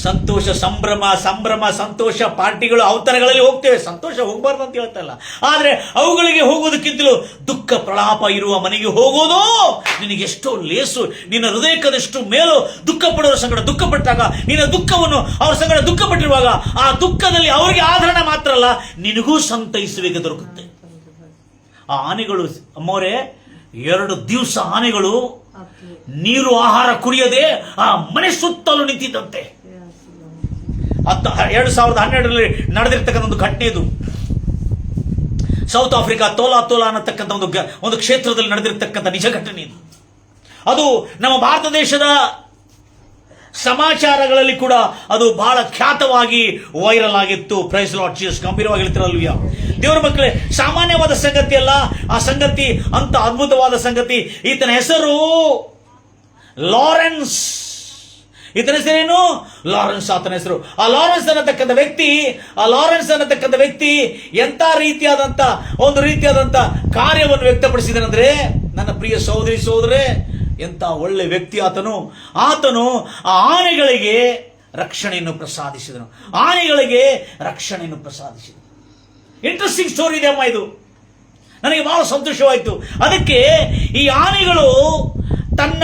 ಸಂತೋಷ, ಸಂಭ್ರಮ, ಸಂತೋಷ ಪಾರ್ಟಿಗಳು, ಔತಣಗಳಲ್ಲಿ ಹೋಗ್ತೇವೆ. ಸಂತೋಷ ಹೋಗಬಾರ್ದು ಅಂತ ಹೇಳ್ತಾ ಇಲ್ಲ, ಆದ್ರೆ ಅವುಗಳಿಗೆ ಹೋಗೋದಕ್ಕಿಂತಲೂ ದುಃಖ ಪ್ರಲಾಪ ಇರುವ ಮನೆಗೆ ಹೋಗೋದು ನಿನಗೆ ಎಷ್ಟೋ ಲೇಸು. ನಿನ್ನ ಹೃದಯಕ್ಕದಷ್ಟು ಮೇಲೂ ದುಃಖ ಪಡೋರ ಸಂಗಡ ದುಃಖ ಪಟ್ಟಾಗ, ನಿನ್ನ ದುಃಖವನ್ನು ಅವರ ಸಂಗಡ ದುಃಖ ಪಟ್ಟಿರುವಾಗ, ಆ ದುಃಖದಲ್ಲಿ ಅವರಿಗೆ ಆಧರಣ ಮಾತ್ರ ಅಲ್ಲ, ನಿನಗೂ ಸಂತೈಸಬೇಕು ದೊರಕುತ್ತೆ. ಆ ಆನೆಗಳು ಅಮ್ಮವರೇ, 2 ದಿವಸ ಆನೆಗಳು ನೀರು ಆಹಾರ ಕುಡಿಯದೆ ಆ ಮನೆ ಸುತ್ತಲೂ ನಿಂತಿದ್ದಂತೆ. 2012ರಲ್ಲಿ ನಡೆದಿರ್ತಕ್ಕಂಥ ಒಂದು ಘಟನೆ ಇದು. ಸೌತ್ ಆಫ್ರಿಕಾ ತೋಲಾ ಅನ್ನತಕ್ಕಂಥ ಒಂದು ಕ್ಷೇತ್ರದಲ್ಲಿ ನಡೆದಿರ್ತಕ್ಕಂಥ ನಿಜ ಘಟನೆ ಇದು. ಅದು ನಮ್ಮ ಭಾರತ ದೇಶದ ಸಮಾಚಾರಗಳಲ್ಲಿ ಕೂಡ ಅದು ಬಹಳ ಖ್ಯಾತವಾಗಿ ವೈರಲ್ ಆಗಿತ್ತು. Praise Lord Jesus. ಗಂಭೀರವಾಗಿ ಹೇಳ್ತಿರಲ್ವಿಯ ದೇವರ ಮಕ್ಕಳೇ, ಸಾಮಾನ್ಯವಾದ ಸಂಗತಿ ಅಲ್ಲ ಆ ಸಂಗತಿ, ಅಂತ ಅದ್ಭುತವಾದ ಸಂಗತಿ. ಈತನ ಹೆಸರು ಲಾರೆನ್ಸ್. ಈತನ ಹೆಸರೇನು? ಲಾರೆನ್ಸ್. ಆತನ ಹೆಸರು ಆ ಲಾರೆನ್ಸ್ ಅನ್ನತಕ್ಕಂಥ ವ್ಯಕ್ತಿ ಎಂತ ರೀತಿಯಾದಂತ ಕಾರ್ಯವನ್ನು ವ್ಯಕ್ತಪಡಿಸಿದನಂದ್ರೆ, ನನ್ನ ಪ್ರಿಯ ಸಹೋದರೇ, ಎಂತ ಒಳ್ಳೆ ವ್ಯಕ್ತಿ ಆತನು ಆ ಆನೆಗಳಿಗೆ ರಕ್ಷಣೆಯನ್ನು ಪ್ರಸಾದಿಸಿದನು. ಇಂಟ್ರೆಸ್ಟಿಂಗ್ ಸ್ಟೋರಿ ಇದೆ ಅಮ್ಮ ಇದು. ನನಗೆ ಬಹಳ ಸಂತೋಷವಾಯಿತು. ಅದಕ್ಕೆ ಈ ಆನೆಗಳು ತನ್ನ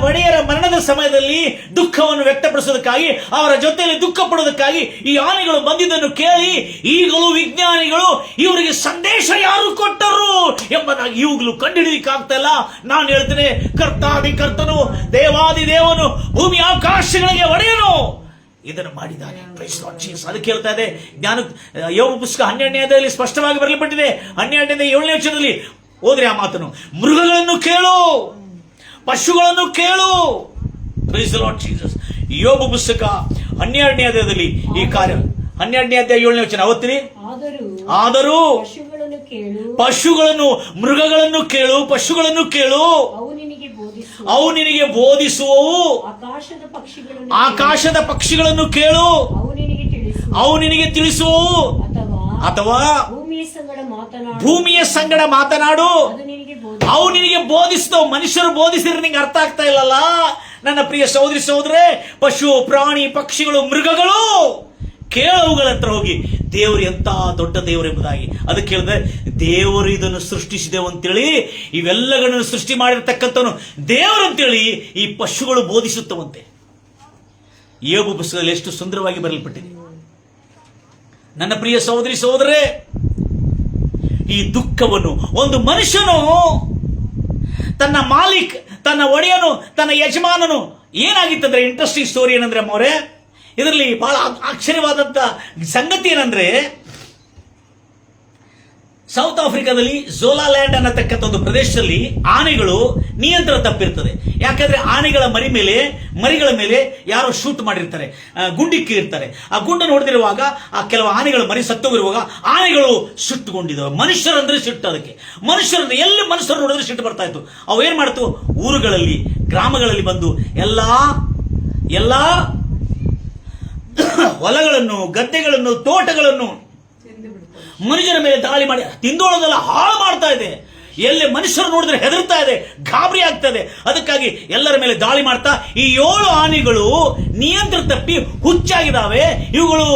ಒಡೆಯರ ಮರಣದ ಸಮಯದಲ್ಲಿ ದುಃಖವನ್ನು ವ್ಯಕ್ತಪಡಿಸೋದಕ್ಕಾಗಿ, ಅವರ ಜೊತೆಯಲ್ಲಿ ದುಃಖ ಪಡೋದಕ್ಕಾಗಿ ಈ ಆನೆಗಳು ಬಂದಿದ್ದನ್ನು ಕೇಳಿ ಈಗಲೂ ವಿಜ್ಞಾನಿಗಳು ಇವರಿಗೆ ಸಂದೇಶ ಯಾರು ಕೊಟ್ಟರು ಎಂಬುದಾಗಿ ಇವುಗಳು ಕಂಡುಹಿಡಿಯಲಿಕ್ಕಾಗ್ತಾ ಇಲ್ಲ. ನಾನು ಹೇಳ್ತೇನೆ, ಕರ್ತನು ದೇವಾದಿ ದೇವನು ಭೂಮಿ ಆಕಾಶಗಳಿಗೆ ಒಡೆಯನು ಇದನ್ನು ಮಾಡಿದ್ದಾನೆ. ಅದಕ್ಕೆ ಹೇಳ್ತಾ ಇದೆ ಯೋಬ ಪುಸ್ತಕ 12ನೇ ಅಧ್ಯಾಯದಲ್ಲಿ ಸ್ಪಷ್ಟವಾಗಿ ಬರೆಯಲ್ಪಟ್ಟಿದೆ. 12ನೇ 7ನೇ ವಚನದಲ್ಲಿ ಓದ್ರಿ ಆ ಮಾತನ್ನು. ಮೃಗಗಳನ್ನು ಕೇಳು, ಪಶುಗಳನ್ನು ಕೇಳು. Praise the Lord Jesus. ಯೋಬ ಪುಸ್ತಕ 12ನೇ ಅಧ್ಯಾಯದಲ್ಲಿ ಈ ಕಾರ್ಯ 12ನೇ ಅಧ್ಯಾಯ 7ನೇ ವಚನ ಓದ್ತೀರಿ. ಆದರೂ ಪಶುಗಳನ್ನು ಮೃಗಗಳನ್ನು ಕೇಳು, ಪಶುಗಳನ್ನು ಕೇಳು, ಅವು ನಿನಗೆ ಬೋಧಿಸುವವು. ಆಕಾಶದ ಪಕ್ಷಿಗಳನ್ನು ಕೇಳು, ಅವು ನಿನಗೆ ತಿಳಿಸುವವು. ಅಥವಾ ಭೂಮಿಯ ಸಂಗಡ ಮಾತನಾಡು, ಅವು ನಿನಗೆ ಬೋಧಿಸ್ತವು. ಮನುಷ್ಯರು ಬೋಧಿಸಿದ್ರೆ ನಿಂಗೆ ಅರ್ಥ ಆಗ್ತಾ ಇಲ್ಲಲ್ಲ ನನ್ನ ಪ್ರಿಯ ಸಹೋದರಿ ಸಹೋದರೇ. ಪಶು, ಪ್ರಾಣಿ, ಪಕ್ಷಿಗಳು, ಮೃಗಗಳು ಕೇಳುವುಗಳ ಹತ್ರ ಹೋಗಿ ದೇವರು ಎಂತ ದೊಡ್ಡ ದೇವರು ಎಂಬುದಾಗಿ ಅದಕ್ಕೆ ಹೇಳಿದ್ರೆ, ದೇವರು ಇದನ್ನು ಸೃಷ್ಟಿಸಿದೆವು ಅಂತೇಳಿ, ಇವೆಲ್ಲಗಳನ್ನು ಸೃಷ್ಟಿ ಮಾಡಿರ್ತಕ್ಕಂಥವನು ದೇವರು ಅಂತೇಳಿ ಈ ಪಶುಗಳು ಬೋಧಿಸುತ್ತವಂತೆ. ಯೋಬ ಪುಸ್ತಕದಲ್ಲಿ ಎಷ್ಟು ಸುಂದರವಾಗಿ ಬರೆಯಲ್ಪಟ್ಟಿದೆ ನನ್ನ ಪ್ರಿಯ ಸಹೋದರಿ ಸಹೋದರೇ. ಈ ದುಃಖವನ್ನು ಒಂದು ಮನುಷ್ಯನು, ತನ್ನ ಮಾಲೀಕ್, ತನ್ನ ಒಡೆಯನು, ತನ್ನ ಯಜಮಾನನು ಏನಾಗಿತ್ತಂದ್ರೆ, ಇಂಟ್ರೆಸ್ಟಿಂಗ್ ಸ್ಟೋರಿ ಏನಂದ್ರೆ ಅಮ್ಮವರೇ, ಇದರಲ್ಲಿ ಬಹಳ ಆಶ್ಚರ್ಯವಾದಂತ ಸಂಗತಿ ಏನಂದ್ರೆ, ಸೌತ್ ಆಫ್ರಿಕಾದಲ್ಲಿ ಝೋಲಾಲ್ಯಾಂಡ್ ಅನ್ನತಕ್ಕಂಥ ಒಂದು ಪ್ರದೇಶದಲ್ಲಿ ಆನೆಗಳು ನಿಯಂತ್ರಣ ತಪ್ಪಿರ್ತದೆ. ಯಾಕಂದ್ರೆ ಆನೆಗಳ ಮರಿಗಳ ಮೇಲೆ ಯಾರೋ ಶೂಟ್ ಮಾಡಿರ್ತಾರೆ, ಗುಂಡಿಕ್ಕಿ ಇರ್ತಾರೆ. ಆ ಗುಂಡನ್ನು ಹೊಡೆದಿರುವಾಗ ಆ ಕೆಲವು ಆನೆಗಳು ಮರಿ ಸತ್ತೋಗಿರುವಾಗ ಆನೆಗಳು ಸಿಟ್ಟುಗೊಂಡಿದ್ದಾವೆ. ಮನುಷ್ಯರಂದ್ರೆ ಸಿಟ್ಟು, ಅದಕ್ಕೆ ಮನುಷ್ಯರಂದ್ರೆ ಎಲ್ಲಿ ಮನುಷ್ಯರು ನೋಡಿದ್ರೆ ಸಿಟ್ಟು ಬರ್ತಾ ಇತ್ತು. ಅವು ಏನ್ ಮಾಡ್ತು, ಊರುಗಳಲ್ಲಿ ಗ್ರಾಮಗಳಲ್ಲಿ ಬಂದು ಎಲ್ಲಾ ಹೊಲಗಳನ್ನು, ಗದ್ದೆಗಳನ್ನು, ತೋಟಗಳನ್ನು ಮನುಷ್ಯರ ಮೇಲೆ ದಾಳಿ ಮಾಡಿ ತಿಂದೋಳದೆಲ್ಲ ಹಾಳು ಮಾಡ್ತಾ ಇದೆ. ಎಲ್ಲಿ ಮನುಷ್ಯರು ನೋಡಿದ್ರೆ ಹೆದರ್ತಾ ಇದೆ, ಗಾಬರಿ ಆಗ್ತಾ ಇದೆ. ಅದಕ್ಕಾಗಿ ಎಲ್ಲರ ಮೇಲೆ ದಾಳಿ ಮಾಡ್ತಾ ಈ 7 ಆನೆಗಳು ನಿಯಂತ್ರಣ ತಪ್ಪಿ ಹುಚ್ಚಾಗಿದ್ದಾವೆ, ಇವುಗಳು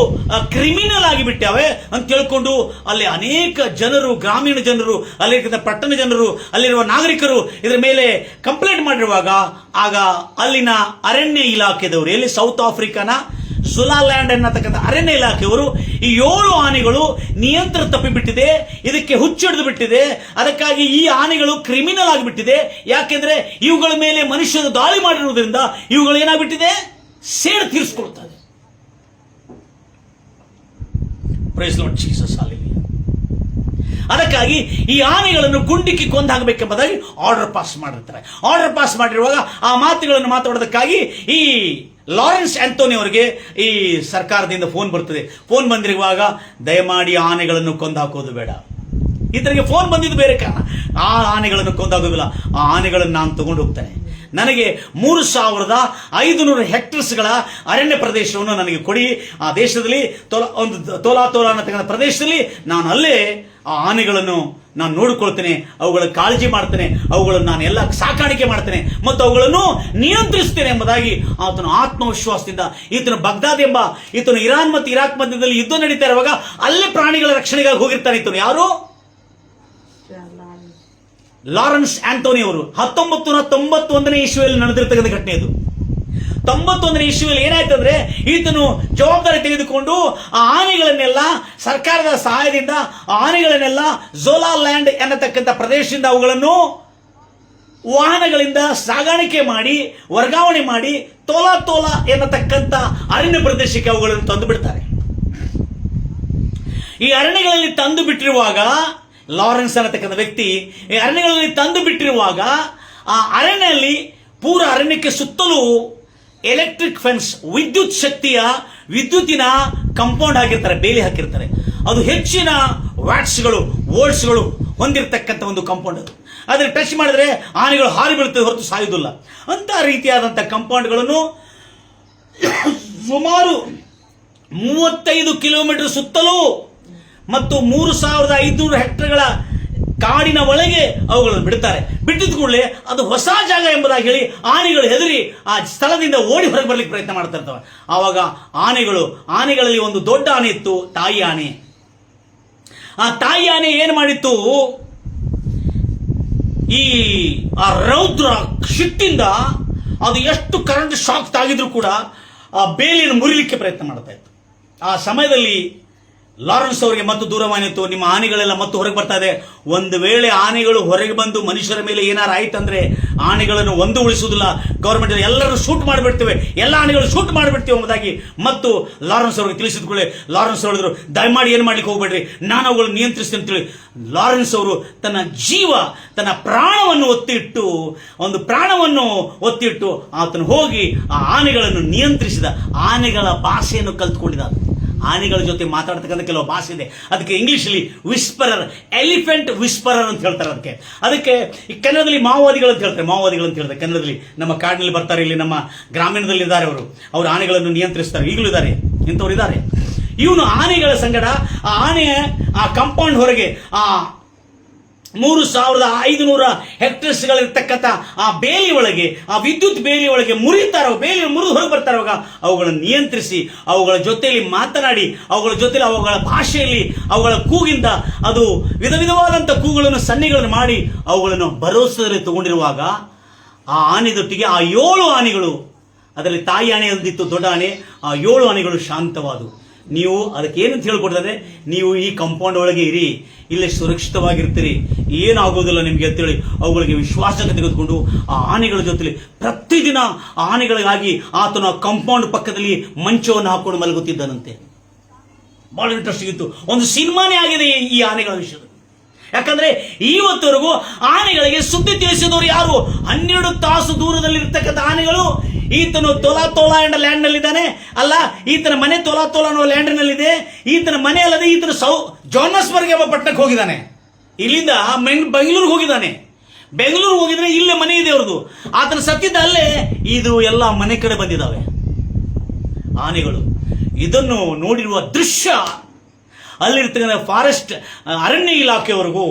ಕ್ರಿಮಿನಲ್ ಆಗಿಬಿಟ್ಟಾವೆ ಅಂತ ತಿಳ್ಕೊಂಡು ಅಲ್ಲಿ ಅನೇಕ ಜನರು, ಗ್ರಾಮೀಣ ಜನರು, ಅಲ್ಲಿರುವ ಪಟ್ಟಣ ಜನರು, ಅಲ್ಲಿರುವ ನಾಗರಿಕರು ಇದರ ಮೇಲೆ ಕಂಪ್ಲೇಂಟ್ ಮಾಡಿರುವಾಗ, ಆಗ ಅಲ್ಲಿನ ಅರಣ್ಯ ಇಲಾಖೆದವರು, ಎಲ್ಲಿ ಸೌತ್ ಆಫ್ರಿಕಾನ ಝೋಲಾಲ್ಯಾಂಡ್ ಅನ್ನತಕ್ಕಂಥ ಅರಣ್ಯ ಇಲಾಖೆಯವರು ಈ 7 ಆನೆಗಳು ನಿಯಂತ್ರಣ ತಪ್ಪಿಬಿಟ್ಟಿದೆ, ಇದಕ್ಕೆ ಹುಚ್ಚಿಡಿದು ಬಿಟ್ಟಿದೆ, ಅದಕ್ಕಾಗಿ ಈ ಆನೆಗಳು ಕ್ರಿಮಿನಲ್ ಆಗಿಬಿಟ್ಟಿದೆ. ಯಾಕೆಂದ್ರೆ ಇವುಗಳ ಮೇಲೆ ಮನುಷ್ಯರು ದಾಳಿ ಮಾಡಿರುವುದರಿಂದ ಇವುಗಳು ಏನಾಗ್ಬಿಟ್ಟಿದೆ, ಸೇಡು ತೀರಿಸಿಕೊಳ್ತದೆ. Praise Lord Jesus, hallelujah. ಅದಕ್ಕಾಗಿ ಈ ಆನೆಗಳನ್ನು ಗುಂಡಿಕ್ಕಿ ಕೊಂದು ಹಾಕಬೇಕೆಂಬುದಾಗಿ ಆರ್ಡರ್ ಪಾಸ್ ಮಾಡಿರ್ತಾರೆ. ಆರ್ಡರ್ ಪಾಸ್ ಮಾಡಿರುವಾಗ ಆ ಮಾತುಗಳನ್ನು ಮಾತಾಡೋದಕ್ಕಾಗಿ ಈ ಲಾರೆನ್ಸ್ ಆಂಟೋನಿ ಅವರಿಗೆ ಈ ಸರ್ಕಾರದಿಂದ ಫೋನ್ ಬರ್ತದೆ. ಫೋನ್ ಬಂದಿರುವಾಗ, ದಯಮಾಡಿ ಆನೆಗಳನ್ನು ಕೊಂದು ಹಾಕೋದು ಬೇಡ. ಇತರಿಗೆ ಫೋನ್ ಬಂದಿದ್ದು ಬೇರೆ ಕಾರಣ. ಆ ಆನೆಗಳನ್ನು ಕೊಂದಾಗೋದಿಲ್ಲ, ಆ ಆನೆಗಳನ್ನು ನಾನು ತಗೊಂಡು ಹೋಗ್ತೇನೆ. ನನಗೆ 3500 ಹೆಕ್ಟರ್ಸ್ಗಳ ಅರಣ್ಯ ಪ್ರದೇಶವನ್ನು ನನಗೆ ಕೊಡಿ. ಆ ದೇಶದಲ್ಲಿ ತೋಲಾ ಅನ್ನತಕ್ಕಂಥ ಪ್ರದೇಶದಲ್ಲಿ ನಾನು ಅಲ್ಲೇ ಆ ಆನೆಗಳನ್ನು ನಾನು ನೋಡಿಕೊಳ್ತೇನೆ, ಅವುಗಳ ಕಾಳಜಿ ಮಾಡ್ತೇನೆ, ಅವುಗಳನ್ನು ನಾನು ಎಲ್ಲ ಸಾಕಾಣಿಕೆ ಮಾಡ್ತೇನೆ ಮತ್ತು ಅವುಗಳನ್ನು ನಿಯಂತ್ರಿಸ್ತೇನೆ ಎಂಬುದಾಗಿ ಆತನು ಆತ್ಮವಿಶ್ವಾಸದಿಂದ, ಈತನು ಬಗ್ದಾದ್ ಎಂಬ ಈತನು ಇರಾನ್ ಮತ್ತು ಇರಾಕ್ ಮಧ್ಯದಲ್ಲಿ ಯುದ್ಧ ನಡೀತಾ ಇರುವಾಗ ಅಲ್ಲೇ ಪ್ರಾಣಿಗಳ ರಕ್ಷಣೆಗಾಗಿ ಹೋಗಿರ್ತಾನೆ. ಈತನು ಯಾರು? ಲಾರೆನ್ಸ್ ಆಂಟೋನಿ ಅವರು. 1991ನೇ ಇಸ್ವಿಯಲ್ಲಿ ನಡೆದಿರ್ತಕ್ಕಂಥ ಘಟನೆ ಇದು. 91ನೇ ಇಸ್ವಿಯಲ್ಲಿ ಏನಾಯ್ತಂದ್ರೆ, ಈತನು ಜವಾಬ್ದಾರಿ ತೆಗೆದುಕೊಂಡು ಆ ಆನೆಗಳನ್ನೆಲ್ಲ ಸರ್ಕಾರದ ಸಹಾಯದಿಂದ ಆ ಆನೆಗಳನ್ನೆಲ್ಲ ಝೋಲಾಲ್ಯಾಂಡ್ ಎನ್ನತಕ್ಕಂಥ ಪ್ರದೇಶದಿಂದ ಅವುಗಳನ್ನು ವಾಹನಗಳಿಂದ ಸಾಗಾಣಿಕೆ ಮಾಡಿ ವರ್ಗಾವಣೆ ಮಾಡಿ ತೋಲಾ ಎನ್ನತಕ್ಕಂಥ ಅರಣ್ಯ ಪ್ರದೇಶಕ್ಕೆ ಅವುಗಳನ್ನು ತಂದು ಬಿಡ್ತಾರೆ. ಈ ಅರಣ್ಯಗಳಲ್ಲಿ ತಂದು ಬಿಟ್ಟಿರುವಾಗ ಲಾರೆನ್ಸ್ ಅನ್ನತಕ್ಕಂಥ ವ್ಯಕ್ತಿ ಈ ಅರಣ್ಯಗಳಲ್ಲಿ ತಂದು ಬಿಟ್ಟಿರುವಾಗ ಆ ಅರಣ್ಯದಲ್ಲಿ ಪೂರ ಅರಣ್ಯಕ್ಕೆ ಸುತ್ತಲೂ ಎಲೆಕ್ಟ್ರಿಕ್ ಫೆನ್ಸ್, ವಿದ್ಯುತ್ ಶಕ್ತಿಯ ವಿದ್ಯುತ್ತಿನ ಕಾಂಪೌಂಡ್ ಹಾಕಿರ್ತಾರೆ, ಬೇಲಿ ಹಾಕಿರ್ತಾರೆ. ಅದು ಹೆಚ್ಚಿನ ವ್ಯಾಟ್ಸ್ಗಳು, ವೋಲ್ಟ್ಸ್ಗಳು ಹೊಂದಿರತಕ್ಕಂಥ ಒಂದು ಕಾಂಪೌಂಡ್. ಅದು ಅದನ್ನು ಟಚ್ ಮಾಡಿದ್ರೆ ಆನೆಗಳು ಹಾರಿ ಬೀಳುತ್ತದೆ ಹೊರತು ಸಾಯುವುದಿಲ್ಲ. ಅಂತ ರೀತಿಯಾದಂಥ ಕಾಂಪೌಂಡ್ಗಳನ್ನು ಸುಮಾರು 35 ಕಿಲೋಮೀಟರ್ ಸುತ್ತಲೂ ಮತ್ತು 3500 ಹೆಕ್ಟರ್ಗಳ ಕಾಡಿನ ಒಳಗೆ ಅವುಗಳನ್ನು ಬಿಡುತ್ತಾರೆ. ಬಿಟ್ಟಿದ ಕೂಡಲೇ ಅದು ಹೊಸ ಜಾಗ ಎಂಬುದಾಗಿ ಹೇಳಿ ಆನೆಗಳು ಹೆದರಿ ಆ ಸ್ಥಳದಿಂದ ಓಡಿ ಹೊರಗೆ ಬರ್ಲಿಕ್ಕೆ ಪ್ರಯತ್ನ ಮಾಡ್ತಾ ಇರ್ತವೆ. ಆವಾಗ ಆನೆಗಳಲ್ಲಿ ಒಂದು ದೊಡ್ಡ ಆನೆ ಇತ್ತು, ತಾಯಿ ಆನೆ. ಆ ತಾಯಿ ಆನೆ ಏನ್ ಮಾಡಿತ್ತು, ಆ ರೌದ್ರ ಶಿಟ್ಟಿಂದ ಅದು ಎಷ್ಟು ಕರೆಂಟ್ ಶಾಕ್ ತಾಗಿದ್ರು ಕೂಡ ಆ ಬೇಲಿಯನ್ನು ಮುರಿಲಿಕ್ಕೆ ಪ್ರಯತ್ನ ಮಾಡ್ತಾ ಇತ್ತು. ಆ ಸಮಯದಲ್ಲಿ ಲಾರೆನ್ಸ್ ಅವರಿಗೆ ಮತ್ತು ದೂರವಾಣಿ ಇತ್ತು, ನಿಮ್ಮ ಆನೆಗಳೆಲ್ಲ ಮತ್ತು ಹೊರಗೆ ಬರ್ತಾ ಇದೆ. ಒಂದು ವೇಳೆ ಆನೆಗಳು ಹೊರಗೆ ಬಂದು ಮನುಷ್ಯರ ಮೇಲೆ ಏನಾರು ಆಯ್ತಂದ್ರೆ ಆನೆಗಳನ್ನು ಒಂದು ಉಳಿಸುವುದಿಲ್ಲ, ಗವರ್ಮೆಂಟ್ ಎಲ್ಲರೂ ಶೂಟ್ ಮಾಡಿಬಿಡ್ತೇವೆ, ಎಲ್ಲ ಆನೆಗಳು ಶೂಟ್ ಮಾಡಿಬಿಡ್ತೇವೆ ಎಂಬುದಾಗಿ ಮತ್ತು ಲಾರೆನ್ಸ್ ಅವರಿಗೆ ತಿಳಿಸಿದ್ಕೊಳ್ಳಿ. ಲಾರೆನ್ಸ್ ಹೇಳಿದ್ರು, ದಯಮಾಡಿ ಏನು ಮಾಡ್ಲಿಕ್ಕೆ ಹೋಗ್ಬೇಡ್ರಿ, ನಾನು ಅವುಗಳನ್ನು ನಿಯಂತ್ರಿಸ್ತೇನೆ ಅಂತೇಳಿ ಲಾರೆನ್ಸ್ ಅವರು ತನ್ನ ಪ್ರಾಣವನ್ನು ಒತ್ತಿಟ್ಟು ಆತನು ಹೋಗಿ ಆ ಆನೆಗಳನ್ನು ನಿಯಂತ್ರಿಸಿದ. ಆನೆಗಳ ಭಾಷೆಯನ್ನು ಕಲ್ತ್ಕೊಂಡಿದ್ದ. ಆನೆಗಳ ಜೊತೆ ಮಾತಾಡ್ತಕ್ಕಂಥ ಕೆಲವು ಭಾಷೆ ಇದೆ. ಅದಕ್ಕೆ ಇಂಗ್ಲಿಷಲ್ಲಿ ವಿಸ್ಪರರ್, ಎಲಿಫೆಂಟ್ ವಿಸ್ಪರರ್ ಅಂತ ಹೇಳ್ತಾರೆ. ಅದಕ್ಕೆ ಈ ಕನ್ನಡದಲ್ಲಿ ಮಾವೋವಾದಿಗಳು ಅಂತ ಹೇಳ್ತಾರೆ. ಕನ್ನಡದಲ್ಲಿ ನಮ್ಮ ಕಾಡಿನಲ್ಲಿ ಬರ್ತಾರೆ, ಇಲ್ಲಿ ನಮ್ಮ ಗ್ರಾಮೀಣದಲ್ಲಿ ಇದ್ದಾರೆ ಅವರು ಆನೆಗಳನ್ನು ನಿಯಂತ್ರಿಸ್ತಾರೆ, ಈಗಲೂ ಇದ್ದಾರೆ, ಇಂಥವ್ರು ಇದ್ದಾರೆ. ಇವನು ಆನೆಗಳ ಸಂಗಡ ಆ ಆನೆಯ ಆ ಕಾಂಪೌಂಡ್ ಹೊರಗೆ ಆ 3500 ಹೆಕ್ಟೇರ್ಸ್ಗಳಿರ್ತಕ್ಕಂಥ ಆ ಬೇಲಿ ಒಳಗೆ, ಆ ವಿದ್ಯುತ್ ಬೇಲಿ ಒಳಗೆ ಬೇಲಿ ಮುರಿದು ಹೊರಗೆ ಬರ್ತಾರವಾಗ ಅವುಗಳನ್ನು ನಿಯಂತ್ರಿಸಿ, ಅವುಗಳ ಜೊತೆಯಲ್ಲಿ ಮಾತನಾಡಿ, ಅವುಗಳ ಜೊತೆಲಿ ಅವುಗಳ ಭಾಷೆಯಲ್ಲಿ ಅವುಗಳ ಕೂಗಿಂದ ಅದು ವಿಧ ವಿಧವಾದಂಥ ಕೂಗುಗಳನ್ನು ಸನ್ನೆಗಳನ್ನು ಮಾಡಿ ಅವುಗಳನ್ನು ಭರೋಸೆಯಲ್ಲಿ ತಗೊಂಡಿರುವಾಗ ಆ ಆನೆದೊಟ್ಟಿಗೆ ಆ 7 ಆನೆಗಳು, ಅದರಲ್ಲಿ ತಾಯಿ ಆನೆ ಅಂದಿತ್ತು, ದೊಡ್ಡ ಆನೆ, ಆ 7 ಆನೆಗಳು ಶಾಂತವಾದವು. ನೀವು ಅದಕ್ಕೆ ಏನಂತ ಹೇಳ್ಕೊಡ್ತಾರೆ, ನೀವು ಈ ಕಾಂಪೌಂಡ್ ಒಳಗೆ ಇರಿ, ಇಲ್ಲೇ ಸುರಕ್ಷಿತವಾಗಿರ್ತೀರಿ, ಏನಾಗೋದಿಲ್ಲ ನಿಮಗೆ ಅಂತೇಳಿ ಅವುಗಳಿಗೆ ವಿಶ್ವಾಸಕ್ಕೆ ತೆಗೆದುಕೊಂಡು ಆ ಆನೆಗಳ ಜೊತೆಲಿ ಪ್ರತಿದಿನ ಆನೆಗಳಿಗಾಗಿ ಆತನ ಕಾಂಪೌಂಡ್ ಪಕ್ಕದಲ್ಲಿ ಮಂಚವನ್ನು ಹಾಕೊಂಡು ಮಲಗುತ್ತಿದ್ದನಂತೆ. ಬಹಳ ಇಂಟ್ರೆಸ್ಟಿಂಗ್ ಇತ್ತು. ಒಂದು ಸಿನಿಮಾನೇ ಆಗಿದೆ ಈ ಆನೆಗಳ ವಿಷಯದಲ್ಲಿ. ಯಾಕಂದ್ರೆ ಇವತ್ತವರೆಗೂ ಆನೆಗಳಿಗೆ ಸುದ್ದಿ ತಿಳಿಸಿದವರು ಯಾರು? 12 ತಾಸು ದೂರದಲ್ಲಿ ಇರ್ತಕ್ಕಂಥ ಆನೆಗಳು. ಈತನು ತೋಲಾ ಎಂಬ ಲ್ಯಾಂಡ್ ನಲ್ಲಿದ್ದಾನೆ, ಅಲ್ಲ ಈತನ ಮನೆ ತೋಲಾ ಅನ್ನೋ ಲ್ಯಾಂಡ್ ನಲ್ಲಿದೆ. ಈತನ ಮನೆ ಅಲ್ಲದೆ ಈತನ ಜೋನಸ್ಬರ್ಗ್ ಎಂಬ ಪಟ್ಟಣಕ್ಕೆ ಹೋಗಿದ್ದಾನೆ, ಇಲ್ಲಿಂದ ಬೆಂಗಳೂರಿಗೆ ಹೋಗಿದ್ದಾನೆ. ಬೆಂಗಳೂರು ಹೋಗಿದ್ರೆ ಇಲ್ಲೇ ಮನೆ ಇದೆ ಅವ್ರದ್ದು. ಆತನ ಸತ್ತಿದ್ದ ಅಲ್ಲೇ ಇದು ಎಲ್ಲ ಮನೆ ಕಡೆ ಬಂದಿದ್ದಾವೆ ಆನೆಗಳು. ಇದನ್ನು ನೋಡಿರುವ ದೃಶ್ಯ ಅಲ್ಲಿರ್ತಕ್ಕಂಥ ಫಾರೆಸ್ಟ್ ಅರಣ್ಯ ಇಲಾಖೆವರೆಗೂ,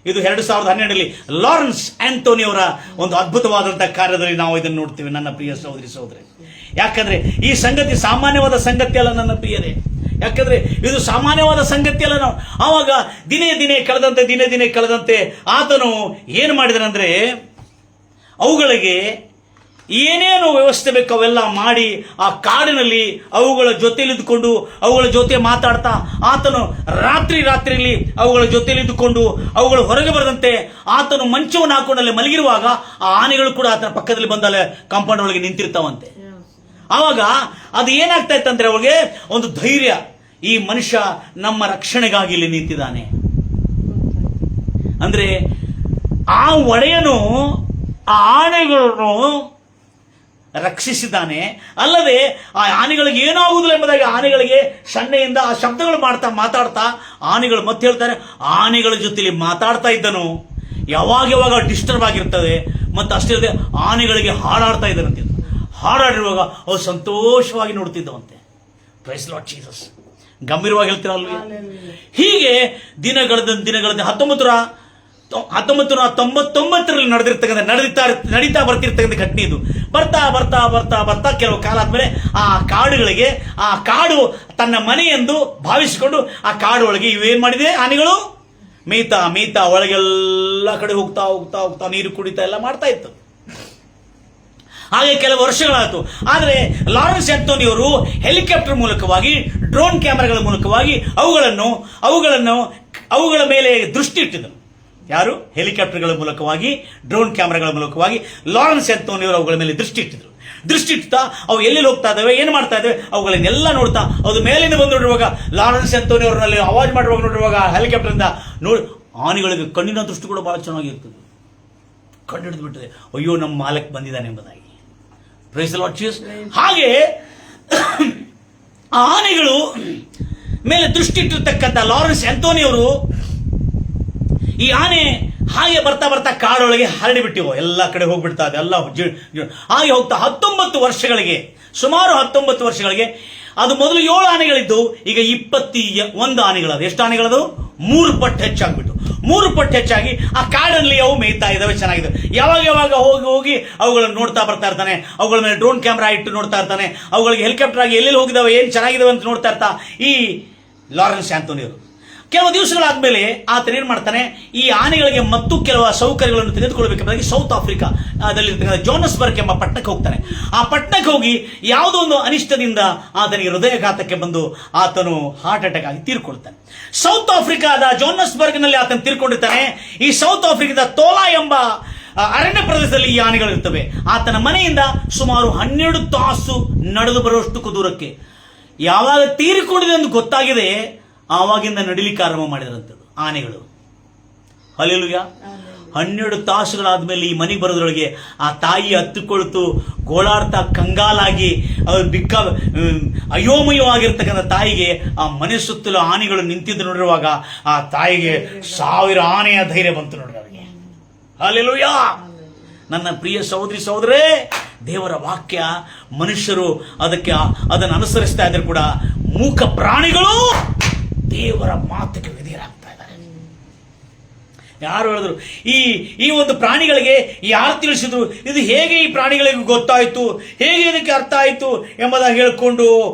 ಇದು 2012ರಲ್ಲಿ ಲಾರೆನ್ಸ್ ಆಂಟೋನಿ ಅವರ ಒಂದು ಅದ್ಭುತವಾದಂತಹ ಕಾರ್ಯದಲ್ಲಿ ನಾವು ಇದನ್ನು ನೋಡ್ತೀವಿ ನನ್ನ ಪ್ರಿಯ ಸಹೋದರಿ. ಯಾಕಂದ್ರೆ ಈ ಸಂಗತಿ ಸಾಮಾನ್ಯವಾದ ಸಂಗತಿ ಅಲ್ಲ ನನ್ನ ಪ್ರಿಯರೇ. ಯಾಕಂದ್ರೆ ಇದು ಸಾಮಾನ್ಯವಾದ ಸಂಗತಿ ಅಲ್ಲ. ನಾವು ಆವಾಗ ದಿನೇ ಕಳೆದಂತೆ ಆತನು ಏನು ಮಾಡಿದನಂದ್ರೆ, ಅವುಗಳಿಗೆ ಏನೇನು ವ್ಯವಸ್ಥೆ ಬೇಕು ಅವೆಲ್ಲ ಮಾಡಿ ಆ ಕಾಡಿನಲ್ಲಿ ಅವುಗಳ ಜೊತೆಲಿದ್ದುಕೊಂಡು ಅವುಗಳ ಜೊತೆ ಮಾತಾಡ್ತಾ ಆತನು ರಾತ್ರಿಯಲ್ಲಿ ಅವುಗಳ ಜೊತೆಲಿದ್ದುಕೊಂಡು ಅವುಗಳು ಹೊರಗೆ ಬರದಂತೆ ಆತನು ಮಂಚವನ್ನು ಹಾಕೊಂಡಲ್ಲಿ ಮಲಗಿರುವಾಗ ಆ ಆನೆಗಳು ಕೂಡ ಆತನ ಪಕ್ಕದಲ್ಲಿ ಬಂದಲ್ಲೇ ಕಾಂಪೌಂಡ್ ಒಳಗೆ ನಿಂತಿರ್ತಾವಂತೆ. ಆವಾಗ ಅದು ಏನಾಗ್ತಾ ಇತ್ತಂದ್ರೆ ಅವಳಿಗೆ ಒಂದು ಧೈರ್ಯ, ಈ ಮನುಷ್ಯ ನಮ್ಮ ರಕ್ಷಣೆಗಾಗಿ ಇಲ್ಲಿ ನಿಂತಿದ್ದಾನೆ ಅಂದ್ರೆ ಆ ಒಡೆಯನು ಆ ಆನೆಗಳನ್ನು ರಕ್ಷಿಸಿದ್ದಾನೆ. ಅಲ್ಲದೆ ಆ ಆನೆಗಳಿಗೆ ಏನಾಗುವುದಿಲ್ಲ ಎಂಬುದಾಗಿ ಆನೆಗಳಿಗೆ ಸನ್ನೆಯಿಂದ ಆ ಶಬ್ದಗಳು ಮಾತಾಡ್ತಾ ಆನೆಗಳು ಮತ್ತೆ ಹೇಳ್ತಾರೆ, ಆನೆಗಳ ಜೊತೆಲಿ ಮಾತಾಡ್ತಾ ಇದ್ದನು. ಯಾವಾಗ ಡಿಸ್ಟರ್ಬ್ ಆಗಿರ್ತದೆ. ಮತ್ತು ಅಷ್ಟೇ ಅಲ್ಲದೆ ಆನೆಗಳಿಗೆ ಹಾಡಾಡ್ತಾ ಇದ್ದಾನಂತೆ. ಹಾಡಾಡಿರುವಾಗ ಅವು ಸಂತೋಷವಾಗಿ ನೋಡ್ತಿದ್ದವಂತೆ. Price Lord Jesus. ಗಂಭೀರವಾಗಿ ಹೇಳ್ತೀರಲ್ವೇ? ಹೀಗೆ ದಿನಗಳದ 1999ರಲ್ಲಿ ನಡೀತಾ ಬರ್ತಿರ್ತಕ್ಕಂಥ ಘಟನೆ ಇದು. ಬರ್ತಾ ಕೆಲವು ಕಾಲ ಆದ್ಮೇಲೆ ಆ ಕಾಡು ತನ್ನ ಮನೆ ಎಂದು ಭಾವಿಸಿಕೊಂಡು ಆ ಕಾಡು ಒಳಗೆ ಇವೇನ್ ಮಾಡಿದೆ, ಆನೆಗಳು ಮೇಯ್ತಾ ಒಳಗೆಲ್ಲ ಕಡೆ ಹೋಗ್ತಾ ನೀರು ಕುಡಿತಾ ಎಲ್ಲ ಮಾಡ್ತಾ ಇತ್ತು. ಹಾಗೆ ಕೆಲವು ವರ್ಷಗಳಾಯಿತು. ಆದರೆ ಲಾರೆನ್ಸ್ ಆಂಟೋನಿ ಅವರು ಹೆಲಿಕಾಪ್ಟರ್ ಮೂಲಕವಾಗಿ, ಡ್ರೋನ್ ಕ್ಯಾಮೆರಾಗಳ ಮೂಲಕವಾಗಿ ಅವುಗಳ ಮೇಲೆ ದೃಷ್ಟಿ ಇಟ್ಟಿದ್ದರು. ಯಾರು? ಹೆಲಿಕಾಪ್ಟರ್ಗಳ ಮೂಲಕವಾಗಿ, ಡ್ರೋನ್ ಕ್ಯಾಮೆರಾಗಳ ಮೂಲಕವಾಗಿ ಲಾರೆನ್ಸ್ ಆಂಟೋನಿ ಅವರು ಅವುಗಳ ಮೇಲೆ ದೃಷ್ಟಿ ಇಡ್ತಾ ಅವು ಎಲ್ಲೆಲ್ಲಿ ಹೋಗ್ತಾ ಇದ್ದಾವೆ, ಏನು ಮಾಡ್ತಾ ಇದ್ದಾವೆ ಅವುಗಳನ್ನೆಲ್ಲ ನೋಡ್ತಾ ಅದು ಮೇಲಿಂದ ಬಂದು ನೋಡಿರುವಾಗ ಲಾರೆನ್ಸ್ ಆಂಟೋನಿ ಅವರಲ್ಲಿ ಅವಾಜ್ ಮಾಡುವಾಗ ನೋಡಿರುವಾಗ ಹೆಲಿಕಾಪ್ಟರ್ನಿಂದ ನೋಡಿ ಆನೆಗಳಿಗೆ ಕಣ್ಣಿನ ದೃಷ್ಟಿ ಕೂಡ ಬಹಳ ಚೆನ್ನಾಗಿರ್ತದೆ. ಕಣ್ಣು ಹಿಡಿದು ಬಿಟ್ಟಿದೆ, ಅಯ್ಯೋ ನಮ್ಮ ಮಾಲಕ್ ಬಂದಿದ್ದಾನೆ ಎಂಬುದಾಗಿ. Praise the Lord Jesus. ಹಾಗೆ ಆನೆಗಳು ಮೇಲೆ ದೃಷ್ಟಿ ಇಟ್ಟಿರ್ತಕ್ಕಂಥ ಲಾರೆನ್ಸ್ ಆಂಟೋನಿ ಅವರು ಈ ಆನೆ ಹಾಗೆ ಬರ್ತಾ ಕಾಡೊಳಗೆ ಹರಡಿ ಬಿಟ್ಟಿವೋ, ಎಲ್ಲ ಕಡೆ ಹೋಗ್ಬಿಡ್ತಾ ಇದೆ. ಎಲ್ಲ ಹಾಗೆ ಹೋಗ್ತಾ 19 ವರ್ಷಗಳಿಗೆ, ಸುಮಾರು 19 ವರ್ಷಗಳಿಗೆ, ಅದು ಮೊದಲು 7 ಆನೆಗಳಿದ್ದು ಈಗ 21 ಆನೆಗಳದು. ಎಷ್ಟು ಆನೆಗಳದು? 3 ಪಟ್ಟು ಹೆಚ್ಚಾಗ್ಬಿಟ್ಟು, 3 ಪಟ್ಟು ಹೆಚ್ಚಾಗಿ ಆ ಕಾಡಲ್ಲಿ ಅವು ಮೇಯ್ತಾ ಇದ್ದಾವೆ, ಚೆನ್ನಾಗಿದೆ. ಯಾವಾಗ ಹೋಗಿ ಅವುಗಳನ್ನು ನೋಡ್ತಾ ಬರ್ತಾ ಇರ್ತಾನೆ. ಅವುಗಳ ಮೇಲೆ ಡ್ರೋನ್ ಕ್ಯಾಮ್ರಾ ಇಟ್ಟು ನೋಡ್ತಾ ಇರ್ತಾನೆ. ಅವುಗಳಿಗೆ ಹೆಲಿಕಾಪ್ಟರ್ ಆಗಿ ಎಲ್ಲೆಲ್ಲಿ ಹೋಗಿದಾವೆ, ಏನು ಚೆನ್ನಾಗಿದಾವೆ ಅಂತ ನೋಡ್ತಾ ಇರ್ತಾ ಈ ಲಾರೆನ್ಸ್ ಆಂಟೋನಿ ಅವರು ಕೆಲವು ದಿವಸಗಳಾದ್ಮೇಲೆ ಆತನ ಏನ್ ಮಾಡ್ತಾನೆ, ಈ ಆನೆಗಳಿಗೆ ಮತ್ತು ಕೆಲವು ಸೌಕರ್ಯಗಳನ್ನು ತೆಗೆದುಕೊಳ್ಳಬೇಕಾಗಿ ಸೌತ್ ಆಫ್ರಿಕಾದಲ್ಲಿರ್ತಕ್ಕಂಥ ಜೋನಸ್ಬರ್ಗ್ ಎಂಬ ಪಟ್ಟಣಕ್ಕೆ ಹೋಗ್ತಾನೆ. ಆ ಪಟ್ಟಣಕ್ಕೆ ಹೋಗಿ ಯಾವುದೋ ಒಂದು ಅನಿಷ್ಟದಿಂದ ಆತನಿಗೆ ಹೃದಯಘಾತಕ್ಕೆ ಬಂದು ಆತನು ಹಾರ್ಟ್ ಅಟ್ಯಾಕ್ ಆಗಿ ತೀರ್ಕೊಳ್ತಾನೆ. ಸೌತ್ ಆಫ್ರಿಕಾದ ಜೋನಸ್ಬರ್ಗ್ನಲ್ಲಿ ಆತನು ತೀರ್ಕೊಂಡಿರ್ತಾನೆ. ಈ ಸೌತ್ ಆಫ್ರಿಕಾದ ತೋಲಾ ಎಂಬ ಅರಣ್ಯ ಪ್ರದೇಶದಲ್ಲಿ ಈ ಆನೆಗಳು ಇರ್ತವೆ. ಆತನ ಮನೆಯಿಂದ ಸುಮಾರು 12 ತಾಸು ನಡೆದು ಬರುವಷ್ಟು ದೂರಕ್ಕೆ. ಯಾವಾಗ ತೀರಿಕೊಂಡಿದೆ ಎಂದು ಗೊತ್ತಾಗಿದೆ, ಆವಾಗಿಂದ ನಡಿಲಿಕ್ಕೆ ಆರಂಭ ಮಾಡಿದಂಥದ್ದು ಆನೆಗಳು. ಹಲ್ಲೆಲೂಯಾ. 12 ತಾಸುಗಳಾದ್ಮೇಲೆ ಈ ಮನೆಗೆ ಬರೋದ್ರೊಳಗೆ ಆ ತಾಯಿ ಹತ್ತುಕೊಳ್ತು ಗೋಳಾಡ್ತಾ ಕಂಗಾಲಾಗಿ ಅಯೋಮಯವಾಗಿರ್ತಕ್ಕಂಥ ತಾಯಿಗೆ ಆ ಮನೆ ಸುತ್ತಲೂ ಆನೆಗಳು ನಿಂತಿದ್ದು ನೋಡಿರುವಾಗ ಆ ತಾಯಿಗೆ 1000 ಆನೆಯ ಧೈರ್ಯ ಬಂತು ನೋಡ್ರಿ ಅವರಿಗೆ. ಹಲ್ಲೆಲೂಯಾ. ನನ್ನ ಪ್ರಿಯ ಸಹೋದರಿ ಸಹೋದರೇ, ದೇವರ ವಾಕ್ಯ ಮನುಷ್ಯರು ಅದನ್ನು ಅನುಸರಿಸ್ತಾ ಇದ್ರೆ ಕೂಡ ಮೂಕ ಪ್ರಾಣಿಗಳು ದೇವರ ಮಾತಿಗೆ ವಿಧೇಯರಾಗ್ತಾ ಇದ್ದಾರೆ. ಯಾರು ಹೇಳಿದ್ರು? ಈ ಒಂದು ಪ್ರಾಣಿಗಳಿಗೆ ಯಾರು ತಿಳಿಸಿದ್ರು? ಇದು ಹೇಗೆ ಈ ಪ್ರಾಣಿಗಳಿಗೆ ಗೊತ್ತಾಯಿತು, ಹೇಗೆ ಇದಕ್ಕೆ ಅರ್ಥ ಆಯಿತು ಎಂಬುದಾಗಿ ಹೇಳಿಕೊಂಡು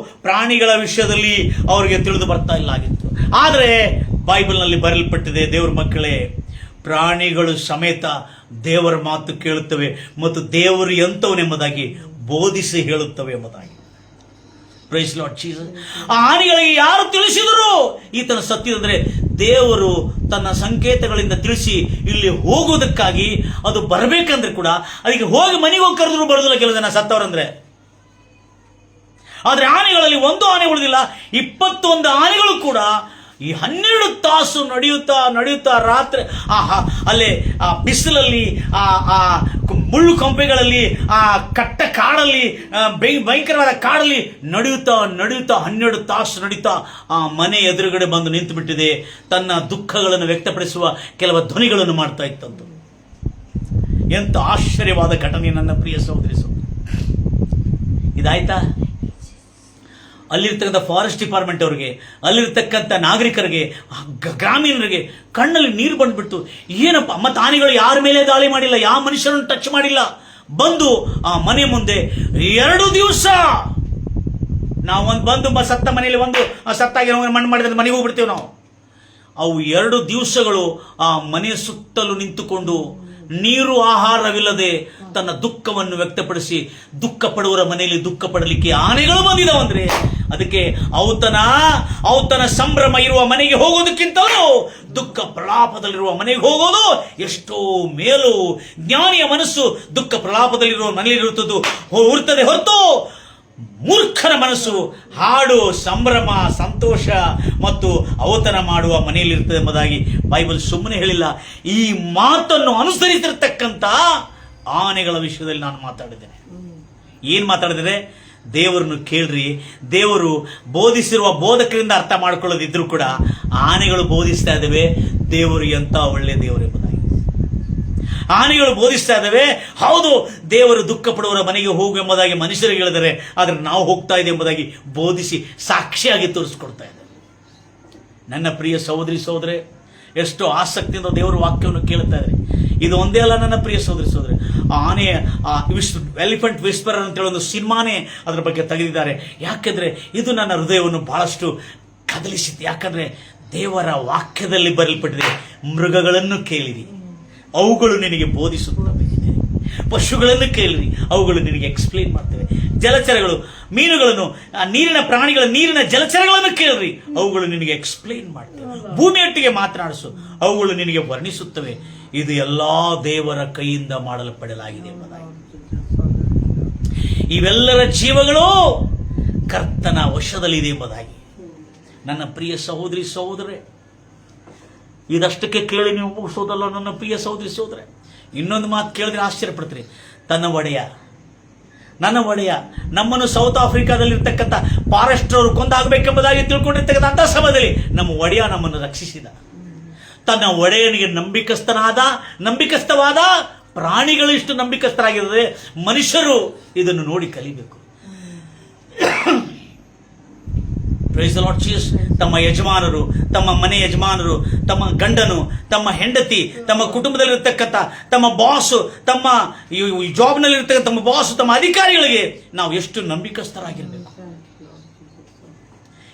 ಪ್ರಾಣಿಗಳ ವಿಷಯದಲ್ಲಿ ಅವರಿಗೆ ತಿಳಿದು ಬರ್ತಾ ಇಲ್ಲ ಆಗಿತ್ತು. ಆದರೆ ಬೈಬಲ್ನಲ್ಲಿ ಬರೆಯಲ್ಪಟ್ಟಿದೆ, ದೇವರ ಮಕ್ಕಳೇ, ಪ್ರಾಣಿಗಳು ಸಮೇತ ದೇವರ ಮಾತು ಕೇಳುತ್ತವೆ ಮತ್ತು ದೇವರು ಎಂಥವನೆಂಬುದಾಗಿ ಬೋಧಿಸಿ ಹೇಳುತ್ತವೆ ಎಂಬುದಾಗಿ. Praise Lord Jesus. ಆ ಆನೆಗಳಿಗೆ ಯಾರು ತಿಳಿಸಿದರು ಈತನ ಸತ್ಯದಂದ್ರೆ? ದೇವರು ತನ್ನ ಸಂಕೇತಗಳಿಂದ ತಿಳಿಸಿ ಇಲ್ಲಿ ಹೋಗುವುದಕ್ಕಾಗಿ ಅದು ಬರಬೇಕಂದ್ರೆ ಕೂಡ ಅದಕ್ಕೆ ಹೋಗಿ ಮನೆಗೆ ಹೋಗಿ ಕರೆದ್ರು ಬರೋದಿಲ್ಲ ಕೆಲವು ಜನ ಸತ್ತವರಂದ್ರೆ. ಆದ್ರೆ ಆನೆಗಳಲ್ಲಿ ಒಂದು ಆನೆ ಉಳಿದಿಲ್ಲ, 21 ಆನೆಗಳು ಕೂಡ ಈ 12 ತಾಸು ನಡೆಯುತ್ತಾ ರಾತ್ರಿ ಅಲ್ಲೇ ಆ ಬಿಸಿಲಲ್ಲಿ ಆ ಮುಳ್ಳು ಕೊಂಪೆಗಳಲ್ಲಿ ಆ ಕಟ್ಟ ಕಾಡಲ್ಲಿ ಭಯಂಕರವಾದ ಕಾಡಲ್ಲಿ ನಡೆಯುತ್ತಾ 12 ತಾಸು ನಡೀತಾ ಆ ಮನೆ ಎದುರುಗಡೆ ಬಂದು ನಿಂತು ಬಿಟ್ಟಿದೆ. ತನ್ನ ದುಃಖಗಳನ್ನು ವ್ಯಕ್ತಪಡಿಸುವ ಕೆಲವು ಧ್ವನಿಗಳನ್ನು ಮಾಡ್ತಾ ಇತ್ತಂತು. ಎಂತ ಆಶ್ಚರ್ಯವಾದ ಘಟನೆ ನನ್ನ ಪ್ರಿಯ ಸಹೋದರಿ. ಇದಾಯ್ತಾ? ಅಲ್ಲಿರ್ತಕ್ಕಂಥ ಫಾರೆಸ್ಟ್ ಡಿಪಾರ್ಟ್ಮೆಂಟ್ ಅವರಿಗೆ, ಅಲ್ಲಿರ್ತಕ್ಕಂಥ ನಾಗರಿಕರಿಗೆ, ಗ್ರಾಮೀಣರಿಗೆ ಕಣ್ಣಲ್ಲಿ ನೀರು ಬಂದ್ಬಿಡ್ತು. ಏನಪ್ಪ, ಮತ್ತೆ ಆನೆಗಳು ಯಾರ ಮೇಲೆ ದಾಳಿ ಮಾಡಿಲ್ಲ, ಯಾವ ಮನುಷ್ಯರನ್ನು ಟಚ್ ಮಾಡಿಲ್ಲ. ಬಂದು ಆ ಮನೆ ಮುಂದೆ 2 ದಿವಸ ನಾವು ಬಂದು ಸತ್ತ ಮನೆಯಲ್ಲಿ ಒಂದು ಸತ್ತಾಗಿ ಮಣ್ಣು ಮಾಡಿದ್ರೆ ಮನೆಗೆ ಹೋಗ್ಬಿಡ್ತೇವೆ ನಾವು. ಅವು 2 ದಿವಸಗಳು ಆ ಮನೆ ಸುತ್ತಲೂ ನಿಂತುಕೊಂಡು ನೀರು ಆಹಾರವಿಲ್ಲದೆ ತನ್ನ ದುಃಖವನ್ನು ವ್ಯಕ್ತಪಡಿಸಿ ದುಃಖ ಪಡುವರ ಮನೆಯಲ್ಲಿ ದುಃಖ ಪಡಲಿಕ್ಕೆ ಆನೆಗಳು ಬಂದಿದ್ದಾವಂದ್ರೆ ಅದಕ್ಕೆ ಔತಣ ಸಂಭ್ರಮ ಇರುವ ಮನೆಗೆ ಹೋಗೋದಕ್ಕಿಂತಲೂ ದುಃಖ ಪ್ರಲಾಪದಲ್ಲಿರುವ ಮನೆಗೆ ಹೋಗೋದು ಎಷ್ಟೋ ಮೇಲು. ಜ್ಞಾನಿಯ ಮನಸ್ಸು ದುಃಖ ಪ್ರಲಾಪದಲ್ಲಿರುವ ಮನೆಯಲ್ಲಿರುತ್ತದೆ ಹೊರತು ಮೂರ್ಖನ ಮನಸ್ಸು ಹಾಡು, ಸಂಭ್ರಮ, ಸಂತೋಷ ಮತ್ತು ಔತಣ ಮಾಡುವ ಮನೆಯಲ್ಲಿರ್ತದೆ ಎಂಬುದಾಗಿ ಬೈಬಲ್ ಸುಮ್ಮನೆ ಹೇಳಿಲ್ಲ. ಈ ಮಾತನ್ನು ಅನುಸರಿಸಿರ್ತಕ್ಕಂಥ ಆನೆಗಳ ವಿಷಯದಲ್ಲಿ ನಾನು ಮಾತಾಡಿದ್ದೇನೆ. ಏನ್ ಮಾತಾಡಿದರೆ? ದೇವರನ್ನು ಕೇಳ್ರಿ. ದೇವರು ಬೋಧಿಸಿರುವ ಬೋಧಕರಿಂದ ಅರ್ಥ ಮಾಡ್ಕೊಳ್ಳೋದಿದ್ರು ಕೂಡ ಆನೆಗಳು ಬೋಧಿಸ್ತಾ ಇದ್ದಾವೆ ದೇವರು ಎಂತ ಒಳ್ಳೆ ದೇವರು ಎಂಬುದಾಗಿ. ಆನೆಗಳು ಬೋಧಿಸ್ತಾ ಇದ್ದಾವೆ, ಹೌದು ದೇವರು ದುಃಖ ಪಡುವವರ ಮನೆಗೆ ಹೋಗು ಎಂಬುದಾಗಿ ಮನುಷ್ಯರಿಗೆ ಹೇಳಿದರೆ, ಆದರೆ ನಾವು ಹೋಗ್ತಾ ಇದೆ ಎಂಬುದಾಗಿ ಬೋಧಿಸಿ ಸಾಕ್ಷಿಯಾಗಿ ತೋರಿಸ್ಕೊಡ್ತಾ ಇದ್ದಾರೆ. ನನ್ನ ಪ್ರಿಯ ಸಹೋದರಿ ಸಹೋದರೇ, ಎಷ್ಟು ಆಸಕ್ತಿಯಿಂದ ದೇವರ ವಾಕ್ಯವನ್ನು ಕೇಳ್ತಾ ಇದ್ದಾರೆ. ಇದು ಒಂದೇ ಅಲ್ಲ ನನ್ನ ಪ್ರಿಯ ಸಹೋದರಿ ಸಹೋದರಿ. ಆನೆ ಎಲಿಫೆಂಟ್ ವಿಸ್ಪರರ್ ಅಂತ ಹೇಳಿ ಒಂದು ಸಿನಿಮಾನೇ ಅದರ ಬಗ್ಗೆ ತೆಗೆದಿದ್ದಾರೆ. ಯಾಕೆಂದ್ರೆ ಇದು ನನ್ನ ಹೃದಯವನ್ನು ಬಹಳಷ್ಟು ಕದಲಿಸಿತು. ಯಾಕಂದ್ರೆ ದೇವರ ವಾಕ್ಯದಲ್ಲಿ ಬರೆಯಲ್ಪಟ್ಟಿದೆ, ಮೃಗಗಳನ್ನು ಕೇಳಿರಿ, ಅವುಗಳು ನಿನಗೆ ಬೋಧಿಸುತ್ತವೆ. ಪಶುಗಳನ್ನು ಕೇಳಿರಿ, ಅವುಗಳು ನಿನಗೆ ಎಕ್ಸ್ಪ್ಲೇನ್ ಮಾಡ್ತವೆ. ಜಲಚರಗಳು, ಮೀನುಗಳನ್ನು, ನೀರಿನ ಪ್ರಾಣಿಗಳ, ನೀರಿನ ಜಲಚರಗಳನ್ನು ಕೇಳಿರಿ, ಅವುಗಳು ನಿನಗೆ ಎಕ್ಸ್ಪ್ಲೇನ್ ಮಾಡ್ತವೆ. ಭೂಮಿಯೊಟ್ಟಿಗೆ ಮಾತನಾಡಿಸು, ಅವುಗಳು ನಿನಗೆ ವರ್ಣಿಸುತ್ತವೆ. ಇದು ಎಲ್ಲಾ ದೇವರ ಕೈಯಿಂದ ಮಾಡಲ್ಪಡಲಾಗಿದೆ ಎಂಬುದಾಗಿ. ಇವೆಲ್ಲರ ಜೀವಗಳು ಕರ್ತನ ವಶದಲ್ಲಿದೆ ಎಂಬುದಾಗಿ. ನನ್ನ ಪ್ರಿಯ ಸಹೋದರಿ ಸಹೋದರೇ, ಇದಷ್ಟಕ್ಕೆ ಕೇಳಿ ನೀವು ಮುಗಿಸೋದಲ್ಲ ನನ್ನ ಪ್ರಿಯ ಸಹೋದರಿ ಸಹೋದರೇ. ಇನ್ನೊಂದು ಮಾತು ಕೇಳಿದ್ರೆ ಆಶ್ಚರ್ಯಪಡ್ತೀರಿ. ನನ್ನ ಒಡೆಯ ನಮ್ಮನ್ನು ಸೌತ್ ಆಫ್ರಿಕಾದಲ್ಲಿರ್ತಕ್ಕಂಥ ಫಾರೆಸ್ಟ್ ಅವರು ಕೊಂದಾಗಬೇಕೆಂಬುದಾಗಿ ತಿಳ್ಕೊಂಡಿರ್ತಕ್ಕಂಥ ಅಂಥ ಸಮಯದಲ್ಲಿ ನಮ್ಮ ಒಡೆಯ ನಮ್ಮನ್ನು ರಕ್ಷಿಸಿದ. ತನ್ನ ಒಡೆಯನಿಗೆ ನಂಬಿಕಸ್ಥವಾದ ಪ್ರಾಣಿಗಳು ಇಷ್ಟು ನಂಬಿಕಸ್ಥರಾಗಿದ್ದಾರೆ. ಮನುಷ್ಯರು ಇದನ್ನು ನೋಡಿ ಕಲಿಬೇಕು. Praise the Lord Jesus. ತಮ್ಮ ಯಜಮಾನರು, ತಮ್ಮ ಮನೆ ಯಜಮಾನರು, ತಮ್ಮ ಗಂಡನು, ತಮ್ಮ ಹೆಂಡತಿ, ತಮ್ಮ ಕುಟುಂಬದಲ್ಲಿರ್ತಕ್ಕಂಥ ತಮ್ಮ ಬಾಸು, ತಮ್ಮ ಜಾಬ್ನಲ್ಲಿರ್ತಕ್ಕಂಥ ತಮ್ಮ ಬಾಸು, ತಮ್ಮ ಅಧಿಕಾರಿಗಳಿಗೆ ನಾವು ಎಷ್ಟು ನಂಬಿಕಸ್ಥರಾಗಿರ್ಬೇಕು.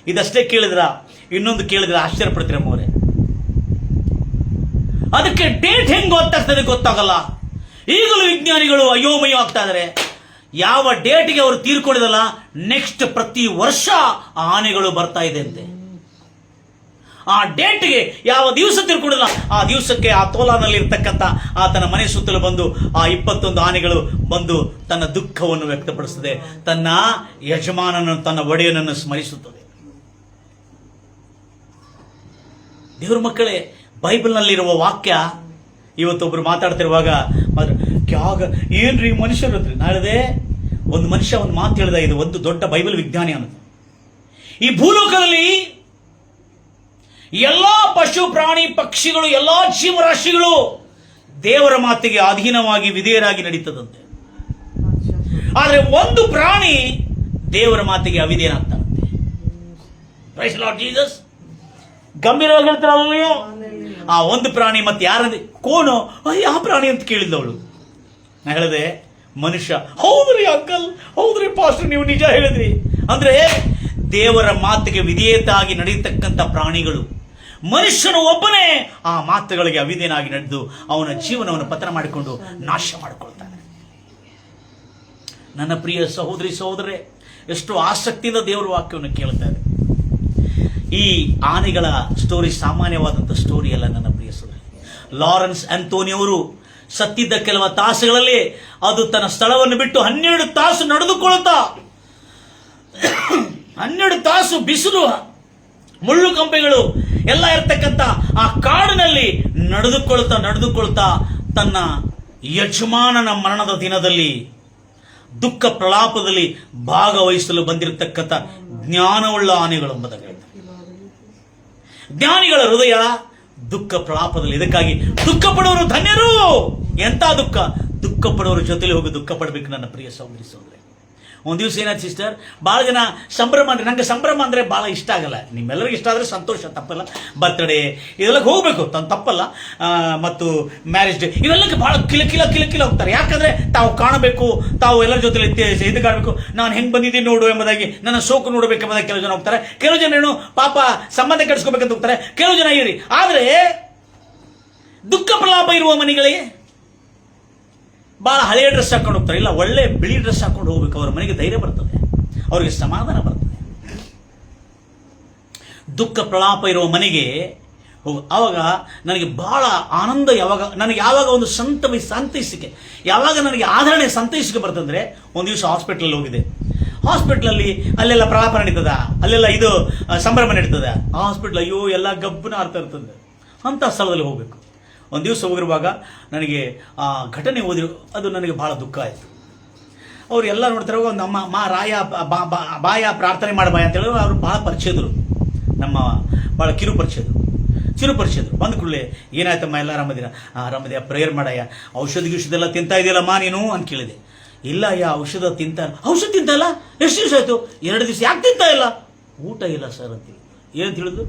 ಇದಷ್ಟೇ ಕೇಳಿದ್ರ? ಇನ್ನೊಂದು ಕೇಳಿದ್ರೆ ಆಶ್ಚರ್ಯಪಡ್ತೀರ ಮೋರೆ. ಅದಕ್ಕೆ ಡೇಟ್ ಹೆಂಗ್ ಗೊತ್ತಾಗ್ತದೆ ಗೊತ್ತಾಗಲ್ಲ. ಈಗಲೂ ವಿಜ್ಞಾನಿಗಳು ಅಯೋಮಯ ಆಗ್ತಾ ಇದಾರೆ. ಯಾವ ಡೇಟ್ಗೆ ಅವರು ತೀರ್ಕೊಂಡಿದಲ್ಲ, ನೆಕ್ಸ್ಟ್ ಪ್ರತಿ ವರ್ಷ ಆನೆಗಳು ಬರ್ತಾ ಇದೆ ಅಂತೆ. ಆ ಡೇಟ್ಗೆ ಯಾವ ದಿವಸ ತೀರ್ಕೊಂಡಿಲ್ಲ, ಆ ದಿವಸಕ್ಕೆ ಆ ತೋಲಾನಲ್ಲಿ ಇರ್ತಕ್ಕಂಥ ಆತನ ಮನೆ ಸುತ್ತಲೂ ಬಂದು ಆ 21 ಆನೆಗಳು ಬಂದು ತನ್ನ ದುಃಖವನ್ನು ವ್ಯಕ್ತಪಡಿಸುತ್ತದೆ, ತನ್ನ ಯಜಮಾನನನ್ನು, ತನ್ನ ಒಡೆಯನನ್ನು ಸ್ಮರಿಸುತ್ತದೆ. ದೇವರ ಮಕ್ಕಳೇ, ಬೈಬಲ್ನಲ್ಲಿರುವ ವಾಕ್ಯ ಇವತ್ತೊಬ್ರು ಮಾತಾಡ್ತಿರುವಾಗ ಏನ್ರಿ ಮನುಷ್ಯರು ಅಂತ ನಾ ಹೇಳಿದೆ, ಒಂದು ಮನುಷ್ಯ ಒಂದು ಮಾತು ಹೇಳಿದ, ಇದು ಒಂದು ದೊಡ್ಡ ಬೈಬಲ್ ವಿಜ್ಞಾನಿ ಅನ್ನೋದು. ಈ ಭೂಲೋಕದಲ್ಲಿ ಎಲ್ಲಾ ಪಶು ಪ್ರಾಣಿ ಪಕ್ಷಿಗಳು ಎಲ್ಲಾ ಜೀವರಾಶಿಗಳು ದೇವರ ಮಾತಿಗೆ ಅಧೀನವಾಗಿ ವಿಧೇಯರಾಗಿ ನಡೀತದಂತೆ. ಆದರೆ ಒಂದು ಪ್ರಾಣಿ ದೇವರ ಮಾತಿಗೆ ಅವಿಧೇಯನಾಗ್ತಾನಂತೆ. Price Lord Jesus. ಗಂಭೀರವಾಗಿ ಹೇಳ್ತಾರಲ್ಲ, ಆ ಒಂದು ಪ್ರಾಣಿ ಮತ್ತೆ ಯಾರಂದ್ರೆ ಕೋನು ಯಾವ ಪ್ರಾಣಿ ಅಂತ ಕೇಳಿದ್ದವಳು. ನಾ ಹೇಳಿದೆ, ಮನುಷ್ಯ. ಹೌದ್ರಿ ಅಂಕಲ್, ಹೌದ್ರಿ ಪಾಸ್ಟರ್, ನೀವು ನಿಜ ಹೇಳಿದ್ರಿ. ಅಂದ್ರೆ ದೇವರ ಮಾತಿಗೆ ವಿಧೇಯತಾಗಿ ನಡೆಯತಕ್ಕಂಥ ಪ್ರಾಣಿಗಳು. ಮನುಷ್ಯನು ಒಬ್ಬನೇ ಆ ಮಾತುಗಳಿಗೆ ಅವಿಧೇಯನಾಗಿ ನಡೆದು ಅವನ ಜೀವನವನ್ನು ಪತನ ಮಾಡಿಕೊಂಡು ನಾಶ ಮಾಡಿಕೊಳ್ತಾನೆ. ನನ್ನ ಪ್ರಿಯ ಸಹೋದರಿ ಸಹೋದರರೇ, ಎಷ್ಟು ಆಸಕ್ತಿಯಿಂದ ದೇವರ ವಾಕ್ಯವನ್ನು ಕೇಳ್ತಾರೆ. ಈ ಆನೆಗಳ ಸ್ಟೋರಿ ಸಾಮಾನ್ಯವಾದಂಥ ಸ್ಟೋರಿ ಅಲ್ಲ ನನ್ನ ಪ್ರಿಯ ಸಹೋದರಿ. ಲಾರೆನ್ಸ್ ಆಂಥೋನಿ ಅವರು ಸತ್ತಿದ್ದ ಕೆಲವು ತಾಸುಗಳಲ್ಲಿ ಅದು ತನ್ನ ಸ್ಥಳವನ್ನು ಬಿಟ್ಟು 12 ತಾಸು ನಡೆದುಕೊಳ್ಳುತ್ತಾ, 12 ತಾಸು ಬಿಸಿಲು, ಮುಳ್ಳು ಕಂಬೆಗಳು ಎಲ್ಲ ಇರತಕ್ಕಂಥ ಆ ಕಾಡಿನಲ್ಲಿ ನಡೆದುಕೊಳ್ತಾ ತನ್ನ ಯಜಮಾನನ ಮರಣದ ದಿನದಲ್ಲಿ ದುಃಖ ಪ್ರಲಾಪದಲ್ಲಿ ಭಾಗವಹಿಸಲು ಬಂದಿರತಕ್ಕಂಥ ಜ್ಞಾನವುಳ್ಳ ಆನೆಗಳು ಎಂಬುದಾಗಿ ಹೇಳ್ತಾರೆ. ಜ್ಞಾನಿಗಳ ಹೃದಯ ದುಃಖ ಪ್ರಲಾಪದಲ್ಲಿ. ಇದಕ್ಕಾಗಿ ದುಃಖ ಪಡುವವರು ಧನ್ಯರು. ಎಂತ ದುಃಖ ಪಡುವವರ ಜೊತೆಲಿ ಹೋಗಿ ದುಃಖ ಪಡಬೇಕು ನನ್ನ ಪ್ರಿಯ ಸಹೋದರಿ ಸಹೋದರಿ. ಒಂದು ದಿವಸ ಏನಾಯ್ತು ಸಿಸ್ಟರ್, ಭಾಳ ಜನ ಸಂಭ್ರಮ ಅಂದ್ರೆ, ನಂಗೆ ಸಂಭ್ರಮ ಅಂದ್ರೆ ಭಾಳ ಇಷ್ಟ ಆಗಲ್ಲ. ನಿಮ್ಮೆಲ್ಲರಿಗೂ ಇಷ್ಟ ಆದರೆ ಸಂತೋಷ, ತಪ್ಪಲ್ಲ. ಬರ್ತ್ಡೇ ಇದೆಲ್ಲ ಹೋಗ್ಬೇಕು, ತಪ್ಪಲ್ಲ. ಮತ್ತು ಮ್ಯಾರೇಜ್ ಡೇ ಇವೆಲ್ಲಕ್ಕೆ ಭಾಳ ಕಿಲ ಹೋಗ್ತಾರೆ. ಯಾಕಂದ್ರೆ ತಾವು ಕಾಣಬೇಕು, ತಾವು ಎಲ್ಲರ ಜೊತೆ ಇದು ಕಾಣಬೇಕು, ನಾನು ಹೆಂಗೆ ಬಂದಿದ್ದೀನಿ ನೋಡು ಎಂಬುದಾಗಿ, ನನ್ನ ಸೋಕು ನೋಡಬೇಕೆಂಬುದಾಗಿ ಕೆಲವು ಜನ ಹೋಗ್ತಾರೆ. ಕೆಲವು ಜನ ಏನು ಪಾಪ ಸಂಬಂಧ ಕೆಡಿಸ್ಕೋಬೇಕಂತ ಹೋಗ್ತಾರೆ. ಕೆಲವು ಜನ ಇರಿ. ಆದರೆ ದುಃಖ ಪ್ರಲಾಪ ಇರುವ ಮನೆಗಳಿಗೆ ಭಾಳ ಹಳೆಯ ಡ್ರೆಸ್ ಹಾಕೊಂಡು ಹೋಗ್ತಾರೆ. ಇಲ್ಲ, ಒಳ್ಳೆ ಬಿಳಿ ಡ್ರೆಸ್ ಹಾಕೊಂಡು ಹೋಗ್ಬೇಕು. ಅವರ ಮನೆಗೆ ಧೈರ್ಯ ಬರ್ತದೆ, ಅವರಿಗೆ ಸಮಾಧಾನ ಬರ್ತದೆ. ದುಃಖ ಪ್ರಲಾಪ ಇರುವ ಮನೆಗೆ ಆವಾಗ ನನಗೆ ಬಹಳ ಆನಂದ. ಯಾವಾಗ ಒಂದು ಸಂತೈಸಿಕೆ, ಯಾವಾಗ ನನಗೆ ಆಧರಣೆ ಸಂತೈಸಿಕೆ ಬರ್ತಂದ್ರೆ, ಒಂದು ದಿವಸ ಹಾಸ್ಪಿಟಲ್ ಹೋಗಿದೆ. ಹಾಸ್ಪಿಟ್ಲಲ್ಲಿ ಅಲ್ಲೆಲ್ಲ ಪ್ರಲಾಪ ನಡೀತದ, ಅಲ್ಲೆಲ್ಲ ಇದು ಸಂಭ್ರಮ ನಡೀತದೆ. ಆ ಹಾಸ್ಪಿಟ್ಲ್ ಅಯ್ಯೋ ಎಲ್ಲ ಗಬ್ಬನ ಆರ್ತಾ ಇರ್ತದೆ. ಅಂತ ಸ್ಥಳದಲ್ಲಿ ಹೋಗ್ಬೇಕು. ಒಂದು ದಿವಸ ಹೋಗಿರುವಾಗ ನನಗೆ ಆ ಘಟನೆ ಓದಿರು, ಅದು ನನಗೆ ಭಾಳ ದುಃಖ ಆಯಿತು. ಅವ್ರು ಎಲ್ಲ ನೋಡ್ತಾರೆ, ಒಂದು ಅಮ್ಮ ರಾಯ ಬಾಯ ಪ್ರಾರ್ಥನೆ ಮಾಡಬಾಯ ಅಂತ ಹೇಳಿದ್ರು. ಅವರು ಭಾಳ ಪರಿಚಯದರು, ನಮ್ಮ ಭಾಳ ಚಿರು ಪರಿಚಯದರು. ಬಂದ ಕೂಡಲೇ ಏನಾಯ್ತಮ್ಮ, ಎಲ್ಲ ಆರಾಮದಿಯ, ಪ್ರೇಯರ್ ಮಾಡಯ್ಯ, ಔಷಧಿದೆಲ್ಲ ತಿಂತಾ ಇದೆಯಲ್ಲಮ್ಮ ನೀನು ಅಂತ ಕೇಳಿದೆ. ಇಲ್ಲ ಅಯ್ಯ, ಔಷಧ ತಿಂತಾ ಇಲ್ಲ. ಎಷ್ಟು ದಿವಸ ಆಯಿತು? 2 ದಿವಸ. ಯಾಕೆ ತಿಂತಾ ಇಲ್ಲ? ಊಟ ಇಲ್ಲ ಸರ್ ಅಂತ. ಏನಂತ ಹೇಳಿದ್ರು?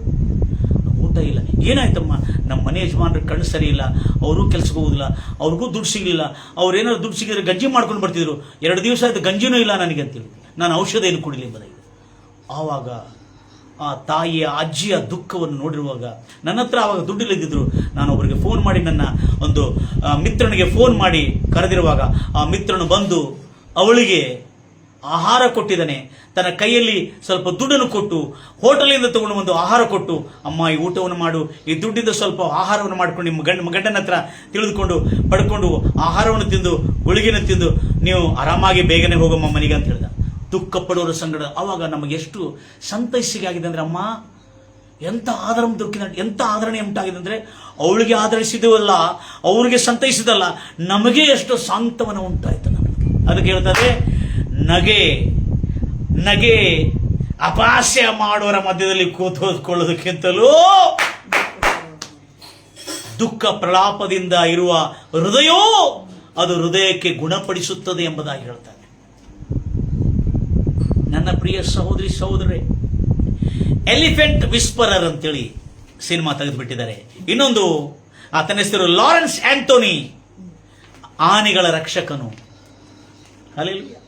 ಊಟ ಇಲ್ಲ. ಏನಾಯ್ತಮ್ಮ? ನಮ್ಮ ಮನೆ ಯಜಮಾನ್ರ ಕಣ್ಣು ಸರಿ ಇಲ್ಲ, ಅವರು ಕೆಲಸಕ್ಕೆ ಹೋಗುದಿಲ್ಲ, ಅವ್ರಿಗೂ ದುಡ್ಡು ಸಿಗಲಿಲ್ಲ. ಅವ್ರು ಏನಾದ್ರು ದುಡ್ಡು ಸಿಗಿದ್ರೆ ಗಂಜಿ ಮಾಡ್ಕೊಂಡು ಬರ್ತಿದ್ರು. 2 ದಿವಸ ಆಯ್ತು ಗಂಜಿನೂ ಇಲ್ಲ ನನಗೆ ಅಂತೇಳಿ. ನಾನು ಔಷಧ ಏನು ಕುಡಿಲಿ ಎಂಬುದಾಗಿ. ಆವಾಗ ಆ ತಾಯಿಯ ಅಜ್ಜಿಯ ದುಃಖವನ್ನು ನೋಡಿರುವಾಗ ನನ್ನ ಹತ್ರ ಆವಾಗ ದುಡ್ಡಿಲ್ಲದಿದ್ರು, ನಾನು ಒಬ್ಬರಿಗೆ ಫೋನ್ ಮಾಡಿ, ನನ್ನ ಒಂದು ಮಿತ್ರನಿಗೆ ಫೋನ್ ಮಾಡಿ ಕರೆದಿರುವಾಗ ಆ ಮಿತ್ರನು ಬಂದು ಅವಳಿಗೆ ಆಹಾರ ಕೊಟ್ಟಿದ್ದಾನೆ. ತನ್ನ ಕೈಯಲ್ಲಿ ಸ್ವಲ್ಪ ದುಡ್ಡನ್ನು ಕೊಟ್ಟು ಹೋಟೆಲಿಂದ ತಗೊಂಡು ಒಂದು ಆಹಾರ ಕೊಟ್ಟು, ಅಮ್ಮ ಈ ಊಟವನ್ನು ಮಾಡು, ಈ ದುಡ್ಡಿಂದ ಸ್ವಲ್ಪ ಆಹಾರವನ್ನು ಮಾಡ್ಕೊಂಡು ನಿಮ್ಮ ಗಂಡನ ಹತ್ರ ತಿಳಿದುಕೊಂಡು ಪಡ್ಕೊಂಡು ಆಹಾರವನ್ನು ತಿಂದು ಗುಳಿಗೆನ ತಿಂದು ನೀವು ಆರಾಮಾಗಿ ಬೇಗನೆ ಹೋಗಮ್ಮ ಮನೆಗೆ ಅಂತ ಹೇಳ್ದ. ದುಃಖ ಪಡೋರ ಸಂಗಡ ಆವಾಗ ನಮಗೆ ಎಷ್ಟು ಸಂತೈಸಿಗೆ ಆಗಿದೆ ಅಂದ್ರೆ, ಅಮ್ಮ ಎಂತ ಎಂತ ಆದರಣೆ ಉಂಟಾಗಿದೆ ಅಂದ್ರೆ, ಅವಳಿಗೆ ಆಧರಿಸಿದವಲ್ಲ, ಅವರಿಗೆ ಸಂತೈಸಿದಲ್ಲ, ನಮಗೆ ಎಷ್ಟು ಸಾಂತ್ವನ ಉಂಟಾಯ್ತು ನಮಗೆ. ಅದಕ್ಕೆ ಹೇಳ್ತಾರೆ, ನಗೆ ಅಪಹಾಸ್ಯ ಮಾಡೋರ ಮಧ್ಯದಲ್ಲಿ ಕೂತ್ಕೊಳ್ಳೋದಕ್ಕಿಂತಲೂ ದುಃಖ ಪ್ರಲಾಪದಿಂದ ಇರುವ ಹೃದಯವೋ ಅದು ಹೃದಯಕ್ಕೆ ಗುಣಪಡಿಸುತ್ತದೆ ಎಂಬುದಾಗಿ ಹೇಳ್ತಾರೆ. ನನ್ನ ಪ್ರಿಯ ಸಹೋದರಿ ಸಹೋದರರೇ, ಎಲಿಫೆಂಟ್ ವಿಸ್ಪರರ್ ಅಂತೇಳಿ ಸಿನಿಮಾ ತೆಗೆದುಬಿಟ್ಟಿದ್ದಾರೆ. ಇನ್ನೊಂದು, ಆತನ ಹೆಸರು ಲಾರೆನ್ಸ್ ಆಂಥೋನಿ, ಆನೆಗಳ ರಕ್ಷಕನು. ಹಲ್ಲೆಲೂಯಾ.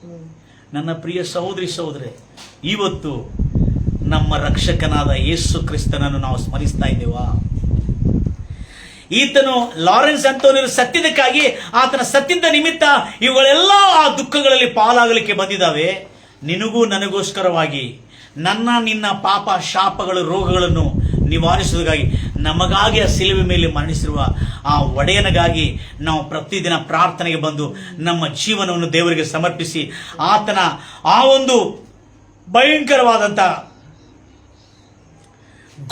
ನನ್ನ ಪ್ರಿಯ ಸಹೋದರಿ ಸಹೋದರೇ, ಇವತ್ತು ನಮ್ಮ ರಕ್ಷಕನಾದ ಯೇಸು ಕ್ರಿಸ್ತನನ್ನು ನಾವು ಸ್ಮರಿಸ್ತಾ ಇದ್ದೇವಾ? ಈತನು ಲಾರೆನ್ಸ್ ಆಂಥೋನಿ ಸತ್ತಿದ್ದಕ್ಕಾಗಿ, ಆತನ ಸತ್ತಿದ್ದ ನಿಮಿತ್ತ ಇವುಗಳೆಲ್ಲ ಆ ದುಃಖಗಳಲ್ಲಿ ಪಾಲಾಗಲಿಕ್ಕೆ ಬಂದಿದ್ದಾವೆ. ನಿನಗೂ ನನಗೋಸ್ಕರವಾಗಿ ನಿನ್ನ ಪಾಪ ಶಾಪಗಳು ರೋಗಗಳನ್ನು ನಿವಾರಿಸುವುದಕ್ಕಾಗಿ ನಮಗಾಗಿ ಆ ಶಿಲುಬೆ ಮೇಲೆ ಮರಣಿಸಿರುವ ಆ ಒಡೆಯನಿಗಾಗಿ ನಾವು ಪ್ರತಿದಿನ ಪ್ರಾರ್ಥನೆಗೆ ಬಂದು ನಮ್ಮ ಜೀವನವನ್ನು ದೇವರಿಗೆ ಸಮರ್ಪಿಸಿ ಆತನ ಆ ಒಂದು ಭಯಂಕರವಾದಂಥ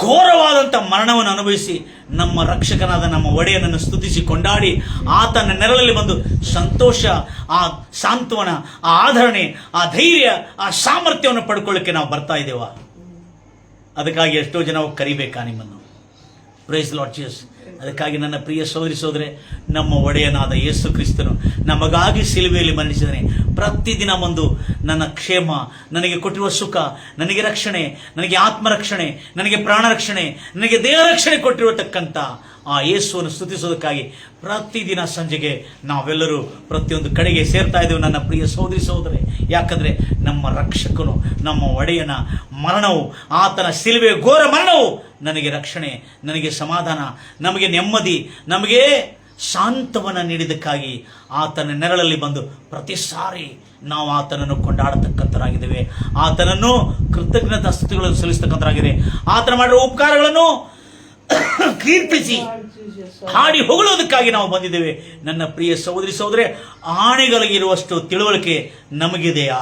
ಘೋರವಾದಂಥ ಮರಣವನ್ನು ಅನುಭವಿಸಿ ನಮ್ಮ ರಕ್ಷಕನಾದ ನಮ್ಮ ಒಡೆಯನನ್ನು ಸ್ತುತಿಸಿ ಕೊಂಡಾಡಿ ಆತನ ನೆರಳಲ್ಲಿ ಬಂದು ಸಂತೋಷ, ಆ ಸಾಂತ್ವನ, ಆ ಆಧರಣೆ, ಆ ಧೈರ್ಯ, ಆ ಸಾಮರ್ಥ್ಯವನ್ನು ಪಡ್ಕೊಳ್ಳಿಕ್ಕೆ ನಾವು ಬರ್ತಾ ಇದ್ದೇವ. ಅದಕ್ಕಾಗಿ ಎಷ್ಟೋ ಜನ ಕರಿಬೇಕಾ ನಿಮ್ಮನ್ನು. Praise Lord Jesus. ಅದಕ್ಕಾಗಿ ನನ್ನ ಪ್ರಿಯ ಸೋದರೇ, ನಮ್ಮ ಒಡೆಯನಾದ ಯೇಸು ಕ್ರಿಸ್ತನು ನಮಗಾಗಿ ಸಿಲುಬೆಯಲ್ಲಿ ಮರಣಿಸಿದನೆ. ಪ್ರತಿದಿನ ಒಂದು ನನ್ನ ಕ್ಷೇಮ, ನನಗೆ ಕೊಟ್ಟಿರುವ ಸುಖ, ನನಗೆ ರಕ್ಷಣೆ, ನನಗೆ ಆತ್ಮರಕ್ಷಣೆ, ನನಗೆ ಪ್ರಾಣ ರಕ್ಷಣೆ, ನನಗೆ ದೇಹ ರಕ್ಷಣೆ ಕೊಟ್ಟಿರತಕ್ಕಂಥ ಆ ಯೇಸುವನ್ನು ಸ್ತುತಿಸೋದಕ್ಕಾಗಿ ಪ್ರತಿದಿನ ಸಂಜೆಗೆ ನಾವೆಲ್ಲರೂ ಪ್ರತಿಯೊಂದು ಕಡೆಗೆ ಸೇರ್ತಾ ಇದ್ದೇವೆ ನನ್ನ ಪ್ರಿಯ ಸೋದರೇ. ಯಾಕಂದರೆ ನಮ್ಮ ರಕ್ಷಕನು, ನಮ್ಮ ಒಡೆಯನ ಮರಣವು, ಆತನ ಸಿಲುಬೆಯ ಘೋರ ಮರಣವು ನನಗೆ ರಕ್ಷಣೆ, ನನಗೆ ಸಮಾಧಾನ, ನಮಗೆ ನೆಮ್ಮದಿ, ನಮಗೆ ಶಾಂತವನ್ನು ನೀಡಿದ್ದಕ್ಕಾಗಿ ಆತನ ನೆರಳಲ್ಲಿ ಬಂದು ಪ್ರತಿ ಸಾರಿ ನಾವು ಆತನನ್ನು ಕೊಂಡಾಡತಕ್ಕಂಥರಾಗಿದ್ದೇವೆ. ಆತನನ್ನು ಕೃತಜ್ಞತಾ ಸ್ತುತಿಗಳನ್ನು ಸಲ್ಲಿಸತಕ್ಕಂಥರಾಗಿದೆ. ಆತನ ಮಾಡಿರುವ ಉಪಕಾರಗಳನ್ನು ಕೀರ್ತಿಸಿ ಹಾಡಿ ಹೊಗಳೋದಕ್ಕಾಗಿ ನಾವು ಬಂದಿದ್ದೇವೆ. ನನ್ನ ಪ್ರಿಯ ಸೋದರೇ, ಆಣೆಗಳಿಗಿರುವಷ್ಟು ತಿಳುವಳಿಕೆ ನಮಗಿದೆಯಾ?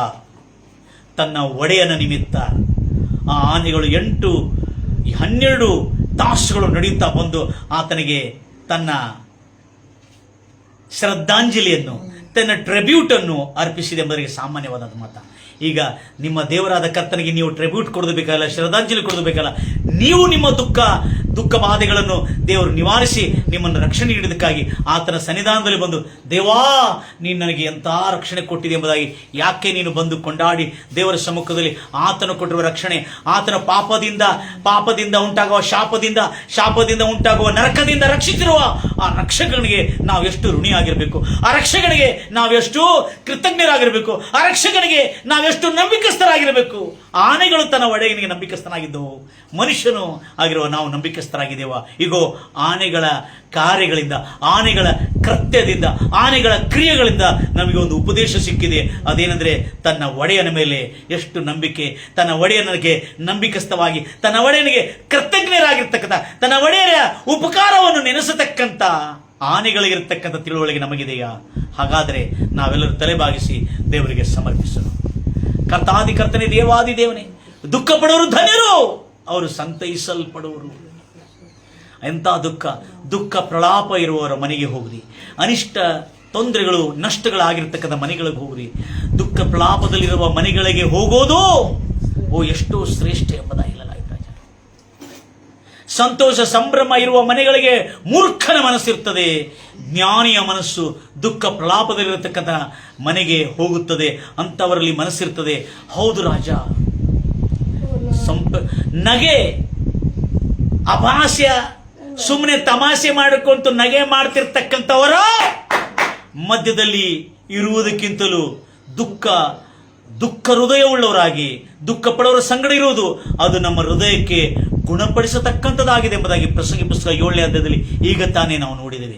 ತನ್ನ ಒಡೆಯನ ನಿಮಿತ್ತ ಆ ಆನೆಗಳು 8-12 ತಾಸುಗಳು ನಡೆಯುತ್ತಾ ಬಂದು ಆತನಿಗೆ ತನ್ನ ಶ್ರದ್ಧಾಂಜಲಿಯನ್ನು, ತನ್ನ ಟ್ರಿಬ್ಯೂಟ್ ಅನ್ನು ಅರ್ಪಿಸಿದೆ ಎಂಬುದರಿಗೆ ಸಾಮಾನ್ಯವಾದ ಮಾತ. ಈಗ ನಿಮ್ಮ ದೇವರಾದ ಕರ್ತನಿಗೆ ನೀವು ಟ್ರಿಬ್ಯೂಟ್ ಕೊಡೋದು ಬೇಕಲ್ಲ, ಶ್ರದ್ಧಾಂಜಲಿ ಕೊಡೋದು ಬೇಕಲ್ಲ. ನೀವು ನಿಮ್ಮ ದುಃಖ ಬಾಧೆಗಳನ್ನು ದೇವರು ನಿವಾರಿಸಿ ನಿಮ್ಮನ್ನು ರಕ್ಷಣೆ ನೀಡಿದಕ್ಕಾಗಿ ಆತನ ಸನ್ನಿಧಾನದಲ್ಲಿ ಬಂದು, ದೇವಾ ನೀನು ನನಗೆ ಎಂಥ ರಕ್ಷಣೆ ಕೊಟ್ಟಿದೆ ಎಂಬುದಾಗಿ ಯಾಕೆ ನೀನು ಬಂದು ಕೊಂಡಾಡಿ ದೇವರ ಸಮ್ಮುಖದಲ್ಲಿ ಆತನು ಕೊಟ್ಟಿರುವ ರಕ್ಷಣೆ, ಆತನ ಪಾಪದಿಂದ ಉಂಟಾಗುವ ಶಾಪದಿಂದ ಉಂಟಾಗುವ ನರಕದಿಂದ ರಕ್ಷಿಸಿರುವ ಆ ರಕ್ಷಕನಿಗೆ ನಾವು ಎಷ್ಟು ಋಣಿಯಾಗಿರಬೇಕು, ಆ ರಕ್ಷಕನಿಗೆ ನಾವೆಷ್ಟು ಕೃತಜ್ಞರಾಗಿರಬೇಕು, ಆ ರಕ್ಷಕನಿಗೆ ನಾವೆಷ್ಟು ನಂಬಿಕಸ್ಥರಾಗಿರಬೇಕು. ಆನೆಗಳು ತನ್ನ ಒಡೆಯನಿಗೆ ನಂಬಿಕಸ್ಥನಾಗಿದ್ದವು, ಮನುಷ್ಯನು ಆಗಿರುವ ನಾವು ನಂಬಿಕಸ್ಥರಾಗಿದ್ದೇವ. ಈಗೋ ಆನೆಗಳ ಕಾರ್ಯಗಳಿಂದ, ಆನೆಗಳ ಕೃತ್ಯದಿಂದ, ಆನೆಗಳ ಕ್ರಿಯೆಗಳಿಂದ ನಮಗೆ ಒಂದು ಉಪದೇಶ ಸಿಕ್ಕಿದೆ. ಅದೇನೆಂದರೆ ತನ್ನ ಒಡೆಯನ ಮೇಲೆ ಎಷ್ಟು ನಂಬಿಕೆ, ತನ್ನ ಒಡೆಯನಿಗೆ ನಂಬಿಕಸ್ಥವಾಗಿ, ತನ್ನ ಒಡೆಯನಿಗೆ ಕೃತಜ್ಞರಾಗಿರ್ತಕ್ಕಂಥ, ತನ್ನ ಒಡೆಯನ ಉಪಕಾರವನ್ನು ನೆನೆಸತಕ್ಕಂಥ ಆನೆಗಳಿಗಿರ್ತಕ್ಕಂಥ ತಿಳುವಳಿಕೆ ನಮಗಿದೆಯಾ? ಹಾಗಾದರೆ ನಾವೆಲ್ಲರೂ ತಲೆಬಾಗಿಸಿ ದೇವರಿಗೆ ಸಮರ್ಪಿಸೋಣ. ಕರ್ತಾದಿಕರ್ತನೇ, ದೇವಾದಿ ದೇವನೇ, ದುಃಖ ಪಡುವರು ಧನ್ಯರು, ಅವರು ಸಂತೈಸಲ್ಪಡುವರು. ಎಂಥ ದುಃಖ ಪ್ರಲಾಪ ಇರುವವರ ಮನೆಗೆ ಹೋಗ್ರಿ, ಅನಿಷ್ಟ ತೊಂದರೆಗಳು ನಷ್ಟಗಳಾಗಿರ್ತಕ್ಕಂಥ ಮನೆಗಳಿಗೆ ಹೋಗ್ರಿ. ದುಃಖ ಪ್ರಲಾಪದಲ್ಲಿರುವ ಮನೆಗಳಿಗೆ ಹೋಗೋದು ಎಷ್ಟೋ ಶ್ರೇಷ್ಠ ಎಂಬುದಾಗಿಲ್ಲ. ಸಂತೋಷ ಸಂಭ್ರಮ ಇರುವ ಮನೆಗಳಿಗೆ ಮೂರ್ಖನ ಮನಸ್ಸಿರ್ತದೆ, ಜ್ಞಾನಿಯ ಮನಸ್ಸು ದುಃಖ ಪ್ರಲಾಪದಲ್ಲಿರತಕ್ಕಂಥ ಮನೆಗೆ ಹೋಗುತ್ತದೆ, ಅಂತವರಲ್ಲಿ ಮನಸ್ಸಿರ್ತದೆ. ಹೌದು ರಾಜ, ನಗೆ ಅಭಾಸ್ಯ, ಸುಮ್ಮನೆ ತಮಾಷೆ ಮಾಡಿಕೊಂತು ನಗೆ ಮಾಡ್ತಿರ್ತಕ್ಕಂಥವರ ಮಧ್ಯದಲ್ಲಿ ಇರುವುದಕ್ಕಿಂತಲೂ ದುಃಖ ಹೃದಯವುಳ್ಳವರಾಗಿ ದುಃಖ ಪಡೋರ ಸಂಗಡ ಇರುವುದು ಅದು ನಮ್ಮ ಹೃದಯಕ್ಕೆ ಗುಣಪಡಿಸತಕ್ಕಂಥದ್ದಾಗಿದೆ ಎಂಬುದಾಗಿ ಪ್ರಸಂಗಿ ಪುಸ್ತಕ 7ನೇ ಅಧ್ಯಾಯದಲ್ಲಿ ಈಗ ತಾನೇ ನಾವು ನೋಡಿದ್ದೇವೆ.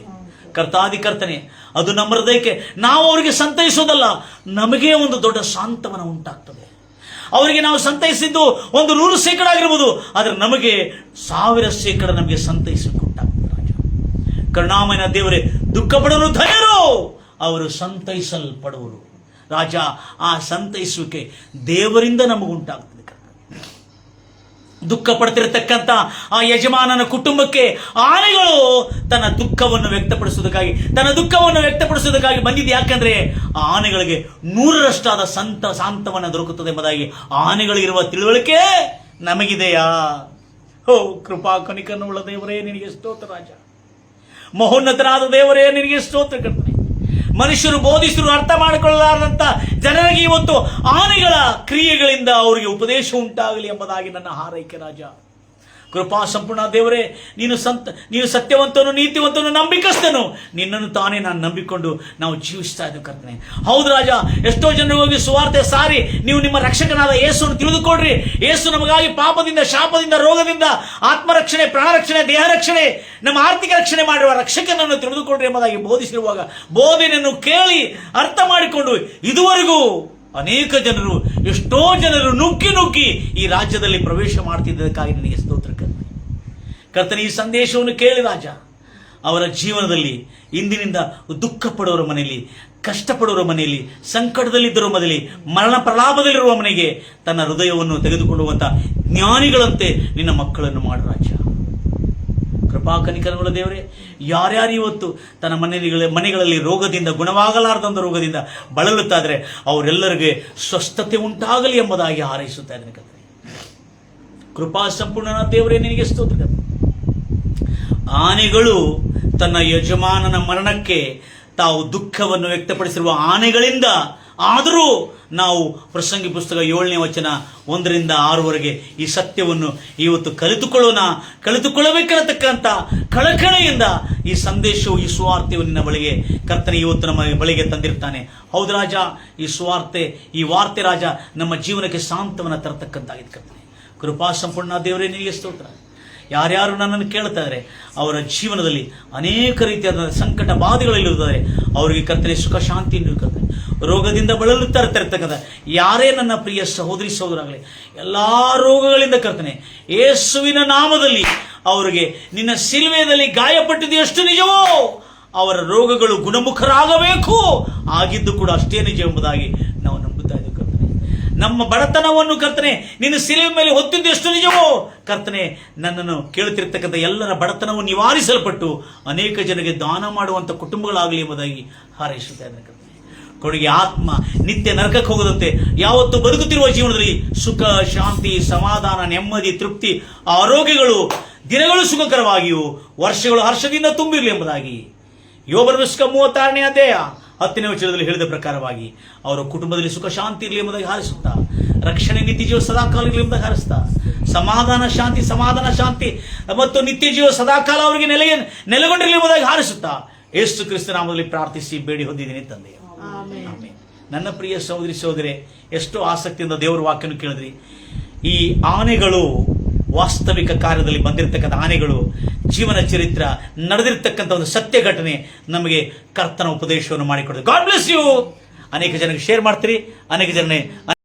ಕರ್ತಾದಿಕರ್ತನೆ, ಅದು ನಮ್ಮ ಹೃದಯಕ್ಕೆ, ನಾವು ಅವರಿಗೆ ಸಂತೈಸೋದಲ್ಲ, ನಮಗೇ ಒಂದು ದೊಡ್ಡ ಸಾಂತ್ವನ ಉಂಟಾಗ್ತದೆ. ಅವರಿಗೆ ನಾವು ಸಂತೈಸಿದ್ದು 100% ಆಗಿರ್ಬೋದು, ಆದರೆ ನಮಗೆ 1000% ನಮಗೆ ಸಂತೈಸಲಿಕ್ಕೆ ಉಂಟಾಗ್ತದೆ. ರಾಜ ಕರುಣಾಮಯನ ದೇವರೇ, ದುಃಖ ಪಡೋರು ಧನ್ಯರು, ಅವರು ಸಂತೈಸಲ್ಪಡುವರು. ರಾಜ, ಆ ಸಂತೈಸುವಿಕೆ ದೇವರಿಂದ ನಮಗುಂಟಾಗ್ತದೆ. ದುಃಖ ಪಡ್ತಿರತಕ್ಕಂಥ ಆ ಯಜಮಾನನ ಕುಟುಂಬಕ್ಕೆ ಆನೆಗಳು ತನ್ನ ದುಃಖವನ್ನು ವ್ಯಕ್ತಪಡಿಸುವುದಕ್ಕಾಗಿ ಬಂದಿದ್ದು. ಯಾಕಂದ್ರೆ ಆ ಆನೆಗಳಿಗೆ 100ರಷ್ಟಾದ ಸಾಂತ್ವನ ದೊರಕುತ್ತದೆ ಎಂಬುದಾಗಿ ಆನೆಗಳಿಗಿರುವ ತಿಳುವಳಿಕೆ ನಮಗಿದೆಯಾ? ಓ ಕೃಪಾ ಕನಿಕರನ್ನುಳ್ಳ ದೇವರೇ, ನಿನಗೆ ಸ್ತೋತ್ರ. ರಾಜ, ಮಹೋನ್ನತನಾದ ದೇವರೇ, ನಿನಗೆ ಸ್ತೋತ್ರ. ಕರ್ತನೆ, ಮನುಷ್ಯರು ಬೋಧಿಸರು ಅರ್ಥ ಮಾಡಿಕೊಳ್ಳಲಾರದಂತ ಜನರಿಗೆ ಇವತ್ತು ಆನೆಗಳ ಕ್ರಿಯೆಗಳಿಂದ ಅವರಿಗೆ ಉಪದೇಶ ಉಂಟಾಗಲಿ ಎಂಬುದಾಗಿ ನನ್ನ ಹಾರೈಕೆ. ರಾಜ, ಕೃಪಾ ಸಂಪೂರ್ಣ ದೇವರೇ, ನೀನು ಸತ್ಯವಂತನು, ನೀತಿವಂತನು, ನಂಬಿಕಸ್ಥನು. ನಿನ್ನನ್ನು ತಾನೇ ನಾನು ನಂಬಿಕೊಂಡು ನಾವು ಜೀವಿಸ್ತಾ ಇದ್ದೇವೆ ಕರ್ತನೆ. ಹೌದು ರಾಜ, ಎಷ್ಟೋ ಜನರಿಗೆ ಹೋಗಿ ಸುವಾರ್ತೆ ಸಾರಿ ನೀವು ನಿಮ್ಮ ರಕ್ಷಕನಾದ ಯೇಸುವನ್ನು ತಿಳಿದುಕೊಡ್ರಿ. ಯೇಸು ನಮಗಾಗಿ ಪಾಪದಿಂದ, ಶಾಪದಿಂದ, ರೋಗದಿಂದ ಆತ್ಮರಕ್ಷಣೆ, ಪ್ರಾಣರಕ್ಷಣೆ, ದೇಹ ರಕ್ಷಣೆ, ನಮ್ಮ ಆರ್ಥಿಕ ರಕ್ಷಣೆ ಮಾಡಿರುವ ರಕ್ಷಕನನ್ನು ತಿಳಿದುಕೊಡ್ರಿ ಎಂಬುದಾಗಿ ಬೋಧಿಸಿರುವಾಗ ಬೋಧನೆಯನ್ನು ಕೇಳಿ ಅರ್ಥ ಮಾಡಿಕೊಂಡು ಇದುವರೆಗೂ ಅನೇಕ ಜನರು, ಎಷ್ಟೋ ಜನರು ನುಗ್ಗಿ ಈ ರಾಜ್ಯದಲ್ಲಿ ಪ್ರವೇಶ ಮಾಡ್ತಿದ್ದಕ್ಕಾಗಿ ನನಗೆ ಸ್ತೋತ್ರ ಕರ್ತನೆ. ಈ ಸಂದೇಶವನ್ನು ಕೇಳಿ ರಾಜ, ಅವರ ಜೀವನದಲ್ಲಿ ಇಂದಿನಿಂದ ದುಃಖ ಪಡುವವರ ಮನೆಯಲ್ಲಿ, ಕಷ್ಟಪಡುವವರ ಮನೆಯಲ್ಲಿ, ಸಂಕಟದಲ್ಲಿದ್ದವರ ಮನೆಯಲ್ಲಿ, ಮರಣ ಪ್ರಲಾಪದಲ್ಲಿರುವ ಮನೆಗೆ ತನ್ನ ಹೃದಯವನ್ನು ತೆಗೆದುಕೊಳ್ಳುವಂತ ಜ್ಞಾನಿಗಳಂತೆ ನಿನ್ನ ಮಕ್ಕಳನ್ನು ಮಾಡು ರಾಜ. ಕೃಪಾ ಕನಿಕರಗಳ ದೇವರೇ, ಯಾರ್ಯಾರು ಇವತ್ತು ತನ್ನ ಮನೆಗಳಲ್ಲಿ ರೋಗದಿಂದ, ಗುಣವಾಗಲಾರದಂಥ ರೋಗದಿಂದ ಬಳಲುತ್ತಾ ಇದ್ರೆ ಅವರೆಲ್ಲರಿಗೆ ಸ್ವಸ್ಥತೆ ಉಂಟಾಗಲಿ ಎಂಬುದಾಗಿ ಹಾರೈಸುತ್ತಾ ಇದ್ದೇನೆ ಕರ್ತನೆ. ಕೃಪಾ ಸಂಪೂರ್ಣನ ದೇವರೇ, ನಿನಗೆ ಸ್ತೋತ್ರ. ಆನೆಗಳು ತನ್ನ ಯಜಮಾನನ ಮರಣಕ್ಕೆ ತಾವು ದುಃಖವನ್ನು ವ್ಯಕ್ತಪಡಿಸಿರುವ ಆನೆಗಳಿಂದ ಆದರೂ ನಾವು ಪ್ರಸಂಗಿ ಪುಸ್ತಕ 7ನೇ ವಚನ 1-6 ಈ ಸತ್ಯವನ್ನು ಇವತ್ತು ಕಲಿತುಕೊಳ್ಳಬೇಕಿರತಕ್ಕಂಥ ಕಳಕಳೆಯಿಂದ ಈ ಸಂದೇಶವು, ಈ ಸುವಾರ್ತೆಯು ನಿನ್ನ ಬಳಿಗೆ ಕರ್ತನೆ ಇವತ್ತು ನಮ್ಮ ಬಳಿಗೆ ತಂದಿರ್ತಾನೆ. ಹೌದು ರಾಜ, ಈ ಸುವಾರ್ತೆ, ಈ ವಾರ್ತೆ ರಾಜ ನಮ್ಮ ಜೀವನಕ್ಕೆ ಶಾಂತವನ್ನು ತರತಕ್ಕಂತಾಗಿದೆ ಕರ್ತನೆ. ಕೃಪಾ ಸಂಪೂರ್ಣ ದೇವರೇ, ನಿನಗೆ ಸ್ತೋತ್ರ. ಯಾರ್ಯಾರು ನನ್ನನ್ನು ಕೇಳ್ತಾರೆ ಅವರ ಜೀವನದಲ್ಲಿ ಅನೇಕ ರೀತಿಯಾದ ಸಂಕಟ ಬಾಧೆಗಳಲ್ಲಿರುತ್ತದೆ, ಅವರಿಗೆ ಕರ್ತನೆ ಸುಖ ಶಾಂತಿಯನ್ನು ಕರ್ತನೆ. ರೋಗದಿಂದ ಬಳಲುತ್ತಾ ಇರ್ತಕ್ಕಂಥ ಯಾರೇ ನನ್ನ ಪ್ರಿಯ ಸಹೋದರಿ ಸಹೋದರಾಗಲಿ, ಎಲ್ಲ ರೋಗಗಳಿಂದ ಕರ್ತನೆ ಯೇಸುವಿನ ನಾಮದಲ್ಲಿ ಅವರಿಗೆ ನಿನ್ನ ಶಿಲುಬೆಯಲ್ಲಿ ಗಾಯಪಟ್ಟಿದ್ದು ಎಷ್ಟು ನಿಜವೋ ಅವರ ರೋಗಗಳು ಗುಣಮುಖರಾಗಬೇಕು, ಆಗಿದ್ದು ಕೂಡ ಅಷ್ಟೇ ನಿಜ ಎಂಬುದಾಗಿ ನಾವು ನಂಬುತ್ತಾ ಇದ್ದೇವೆ ಕರ್ತನೆ. ನಮ್ಮ ಬಡತನವನ್ನು ಕರ್ತನೆ ನಿನ್ನ ಶಿಲುಬೆ ಮೇಲೆ ಹೊತ್ತಿದ್ದು ಎಷ್ಟು ನಿಜವೋ ಕರ್ತನೆ, ನನ್ನನ್ನು ಕೇಳುತ್ತಿರ್ತಕ್ಕಂಥ ಎಲ್ಲರ ಬಡತನವನ್ನು ನಿವಾರಿಸಲ್ಪಟ್ಟು ಅನೇಕ ಜನರಿಗೆ ದಾನ ಮಾಡುವಂಥ ಕುಟುಂಬಗಳಾಗಲಿ ಎಂಬುದಾಗಿ ಹಾರೈಸುತ್ತಾ ಇದ್ದೇನೆ ಕರ್ತನೆ. ಕೊಡುಗೆ ಆತ್ಮ ನಿತ್ಯ ನರಕಕ್ಕೆ ಹೋಗದಂತೆ ಯಾವತ್ತು ಬದುಕುತ್ತಿರುವ ಜೀವನದಲ್ಲಿ ಸುಖ ಶಾಂತಿ ಸಮಾಧಾನ ನೆಮ್ಮದಿ ತೃಪ್ತಿ ಆರೋಗ್ಯಗಳು ದಿನಗಳು ಸುಖಕರವಾಗಿಯೂ ವರ್ಷಗಳು ಹರ್ಷದಿಂದ ತುಂಬಿರಲಿ ಎಂಬುದಾಗಿ ಯೋಬನ ಪುಸ್ತಕ 36ನೇ ಅಧ್ಯಾಯ 10ನೇ ವಚನದಲ್ಲಿ ಹೇಳಿದ ಪ್ರಕಾರವಾಗಿ ಅವರ ಕುಟುಂಬದಲ್ಲಿ ಸುಖ ಶಾಂತಿ ಇರಲಿ ಎಂಬುದಾಗಿ ಹಾರಿಸುತ್ತಾ, ರಕ್ಷಣೆ ನಿತ್ಯ ಜೀವ ಸದಾಕಾಲ ಇರಲಿ ಎಂಬುದಾಗಿ ಹಾರಿಸುತ್ತಾ, ಸಮಾಧಾನ ಶಾಂತಿ ಮತ್ತು ನಿತ್ಯ ಜೀವ ಸದಾಕಾಲ ಅವರಿಗೆ ನೆಲೆಗೊಂಡಿರಲಿ ಎಂಬುದಾಗಿ ಹಾರಿಸುತ್ತಾ ಯೇಸು ಕ್ರಿಸ್ತ ನಾಮದಲ್ಲಿ ಪ್ರಾರ್ಥಿಸಿ ಬೇಡಿ ಹೊಂದಿದ್ದೀನಿ ತಂದೆ. ಆಮೆನ್. ನನ್ನ ಪ್ರಿಯ ಸಹೋದರಿ ಸಹೋದರೇ, ಎಷ್ಟೋ ಆಸಕ್ತಿಯಿಂದ ದೇವರ ವಾಕ್ಯನ ಕೇಳಿದ್ರಿ. ಈ ಆನೆಗಳು ವಾಸ್ತವಿಕ ಕಾರ್ಯದಲ್ಲಿ ಬಂದಿರತಕ್ಕಂಥ ಆನೆಗಳು ಜೀವನ ಚರಿತ್ರ ನಡೆದಿರ್ತಕ್ಕಂಥ ಒಂದು ಸತ್ಯ ಘಟನೆ ನಮಗೆ ಕರ್ತನ ಉಪದೇಶವನ್ನು ಮಾಡಿಕೊಡ್ತೀವಿ. God bless you. ಅನೇಕ ಜನರಿಗೆ ಶೇರ್ ಮಾಡ್ತೀರಿ, ಅನೇಕ ಜನ